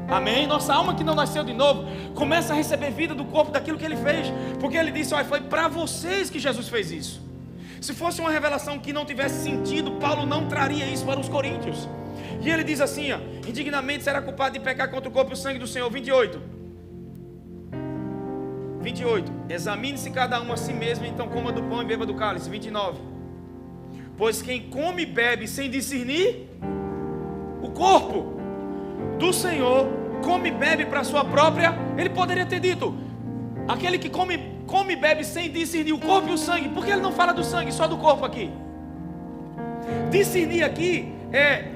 Amém? Nossa alma que não nasceu de novo começa a receber vida do corpo daquilo que ele fez. Porque ele disse, foi para vocês que Jesus fez isso. Se fosse uma revelação que não tivesse sentido, Paulo não traria isso para os coríntios. E ele diz assim, indignamente será culpado de pecar contra o corpo e o sangue do Senhor. 28. Examine-se cada um a si mesmo, então coma do pão e beba do cálice. 29. Pois quem come e bebe sem discernir o corpo do Senhor, come e bebe para a sua própria. Ele poderia ter dito, aquele que come e bebe sem discernir o corpo e o sangue. Por que ele não fala do sangue, só do corpo aqui? Discernir aqui é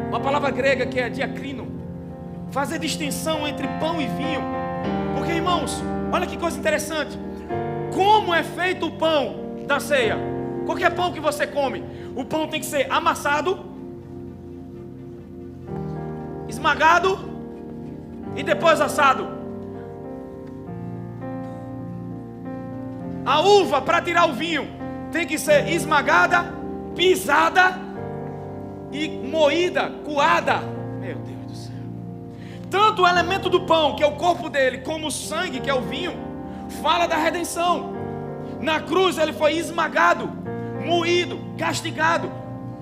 uma palavra grega que é diacrino, fazer distinção entre pão e vinho. Porque, irmãos, olha que coisa interessante. Como é feito o pão da ceia? Qualquer pão que você come, o pão tem que ser amassado, esmagado e depois assado. A uva para tirar o vinho tem que ser esmagada, pisada e moída, coada. Meu Deus do céu. Tanto o elemento do pão, que é o corpo dele, como o sangue, que é o vinho, fala da redenção. Na cruz ele foi esmagado, moído, castigado,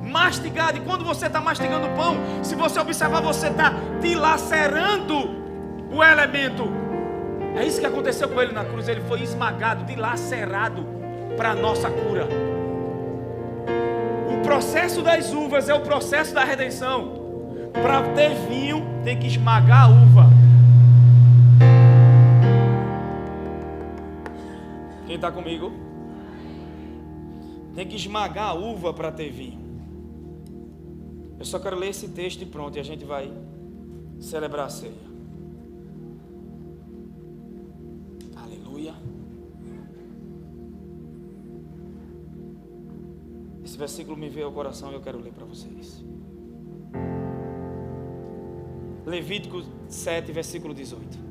mastigado. E quando você está mastigando o pão, se você observar, você está dilacerando o elemento. É isso que aconteceu com ele na cruz. Ele foi esmagado, dilacerado para a nossa cura. O processo das uvas é o processo da redenção. Para ter vinho, tem que esmagar a uva. Quem está comigo? Tem que esmagar a uva para ter vinho. Eu só quero ler esse texto e pronto, e a gente vai celebrar a ceia. Aleluia. Esse versículo me veio ao coração e eu quero ler para vocês. Levítico 7, versículo 18.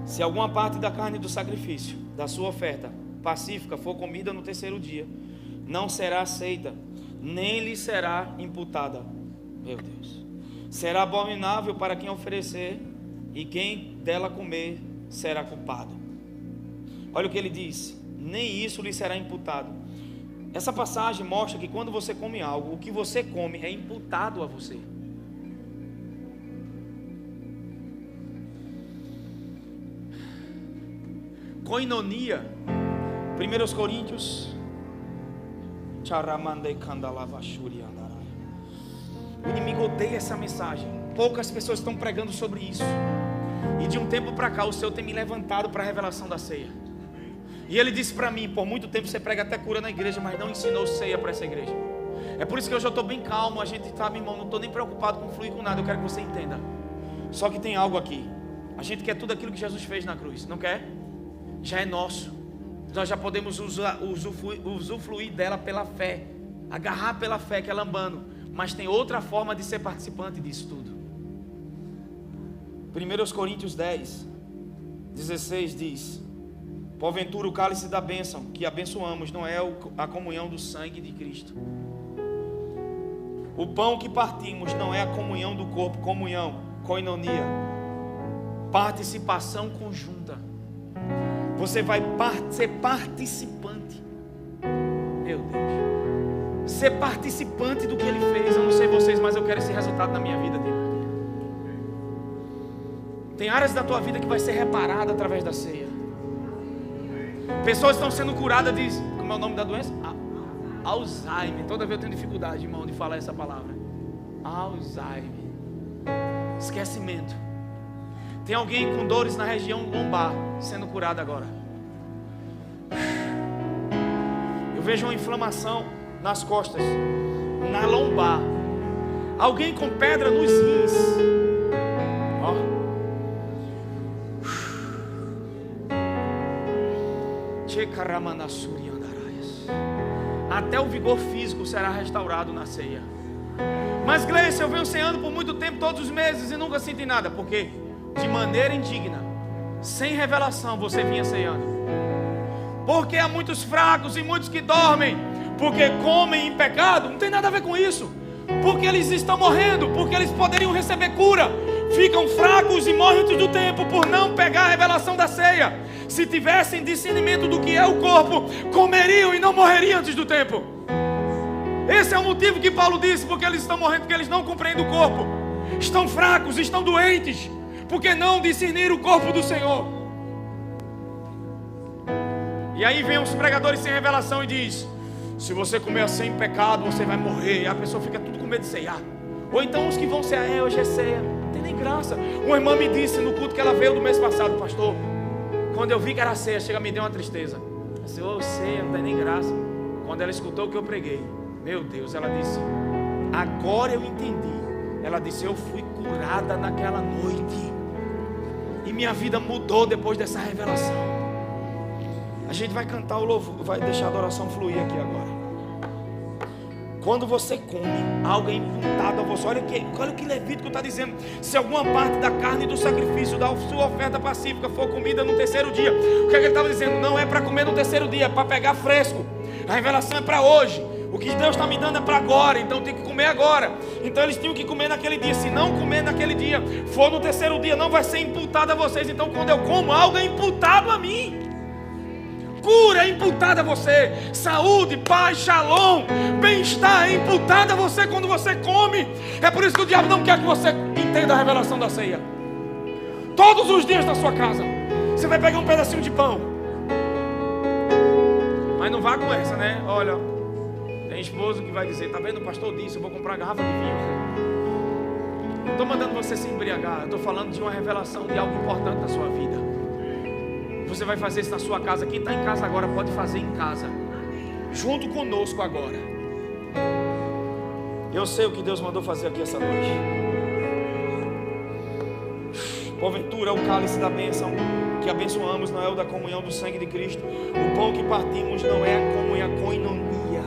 Se alguma parte da carne do sacrifício, da sua oferta pacífica, for comida no terceiro dia, não será aceita, nem lhe será imputada. Meu Deus. Será abominável para quem oferecer, e quem dela comer será culpado. Olha o que ele diz: nem isso lhe será imputado. Essa passagem mostra que quando você come algo, o que você come é imputado a você. Koinonia, 1 Coríntios. O inimigo odeia essa mensagem. Poucas pessoas estão pregando sobre isso. E de um tempo para cá o Senhor tem me levantado para a revelação da ceia. E Ele disse para mim: por muito tempo você prega até cura na igreja, mas não ensinou ceia para essa igreja. É por isso que hoje eu estou bem calmo. A gente sabe, irmão, não estou nem preocupado com fluir com nada. Eu quero que você entenda. Só que tem algo aqui. A gente quer tudo aquilo que Jesus fez na cruz, não quer? Já é nosso. Nós já podemos usufruir dela pela fé, agarrar pela fé que é lambando. Mas tem outra forma de ser participante disso tudo. 1 Coríntios 10, 16 diz: porventura o cálice da bênção que abençoamos não é a comunhão do sangue de Cristo? O pão que partimos não é a comunhão do corpo, comunhão, koinonia, participação conjunta. Você vai ser participante. Meu Deus, ser participante do que Ele fez. Eu não sei vocês, mas eu quero esse resultado na minha vida dele. Tem áreas da tua vida que vai ser reparada através da ceia. Pessoas estão sendo curadas de, como é o nome da doença? Alzheimer. Toda vez eu tenho dificuldade, irmão, de falar essa palavra. Alzheimer. Esquecimento. Tem alguém com dores na região lombar sendo curado agora. Eu vejo uma inflamação nas costas, na lombar. Alguém com pedra nos rins. Ó. Até o vigor físico será restaurado na ceia. Mas Gleice, eu venho ceando por muito tempo, todos os meses, e nunca senti nada. Por quê? De maneira indigna, sem revelação, você vinha ceando. Porque há muitos fracos e muitos que dormem, porque comem em pecado. Não tem nada a ver com isso. Porque eles estão morrendo, porque eles poderiam receber cura. Ficam fracos e morrem antes do tempo por não pegar a revelação da ceia. Se tivessem discernimento do que é o corpo, comeriam e não morreriam antes do tempo. Esse é o motivo que Paulo disse: porque eles estão morrendo, porque eles não compreendem o corpo. Estão fracos, estão doentes, porque não discerniram o corpo do Senhor. E aí vem os pregadores sem revelação e diz: se você comer assim em pecado, você vai morrer. E a pessoa fica tudo com medo de ceiar. Ou então os que vão cear: hoje é ceia, não tem nem graça. Uma irmã me disse no culto que ela veio do mês passado: pastor, quando eu vi que era ceia, chega, me deu uma tristeza. Eu disse: ceia, não tem nem graça. Quando ela escutou o que eu preguei, meu Deus, ela disse: agora eu entendi. Ela disse: eu fui curada naquela noite, e minha vida mudou depois dessa revelação. A gente vai cantar o louvor, vai deixar a adoração fluir aqui agora. Quando você come, algo é imputado a você. Olha o que Levítico está dizendo: se alguma parte da carne do sacrifício, da sua oferta pacífica, for comida no terceiro dia. O que é que ele estava dizendo? Não é para comer no terceiro dia, é para pegar fresco. A revelação é para hoje. O que Deus está me dando é para agora, então tem que comer agora. Então eles tinham que comer naquele dia. Se não comer naquele dia, for no terceiro dia, não vai ser imputado a vocês. Então quando eu como, algo é imputado a mim. Cura é imputada a você. Saúde, paz, shalom, bem-estar é imputada a você quando você come. É por isso que o diabo não quer que você entenda a revelação da ceia. Todos os dias na sua casa você vai pegar um pedacinho de pão. Mas não vá com essa, né? Olha, tem esposo que vai dizer: tá vendo, o pastor disse, eu vou comprar garrafa de vinho. Não estou mandando você se embriagar. Eu estou falando de uma revelação de algo importante na sua vida. Você vai fazer isso na sua casa. Quem está em casa agora pode fazer em casa, junto conosco agora. Eu sei o que Deus mandou fazer aqui essa noite. Porventura, o cálice da bênção que abençoamos não é o da comunhão do sangue de Cristo. O pão que partimos não é a comunhão, a koinonia.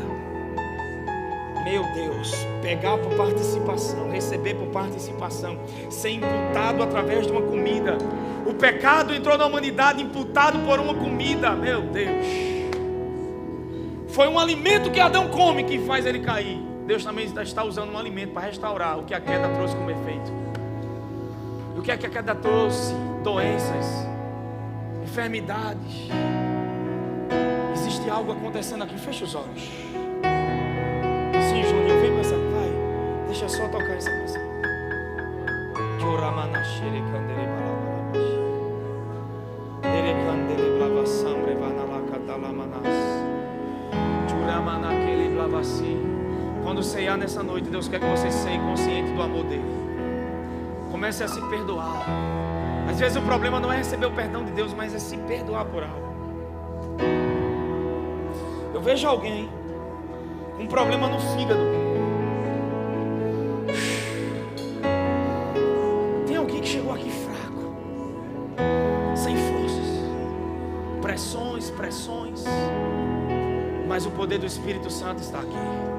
Meu Deus, pegar por participação, receber por participação, ser imputado através de uma comida. O pecado entrou na humanidade imputado por uma comida. Meu Deus, foi um alimento que Adão come que faz ele cair. Deus também está usando um alimento para restaurar o que a queda trouxe como efeito. E o que é que a queda trouxe? Doenças, enfermidades. Existe algo acontecendo aqui. Fecha os olhos. Sim, Juninho, vem com essa. Vai, deixa só tocar essa música. Quando ceiar nessa noite, Deus quer que você ceie consciente do amor dele. Comece a se perdoar. Às vezes o problema não é receber o perdão de Deus, mas é se perdoar por algo. Eu vejo alguém com um problema no fígado. Tem alguém que chegou aqui fraco, sem forças, pressões, mas o poder do Espírito Santo está aqui.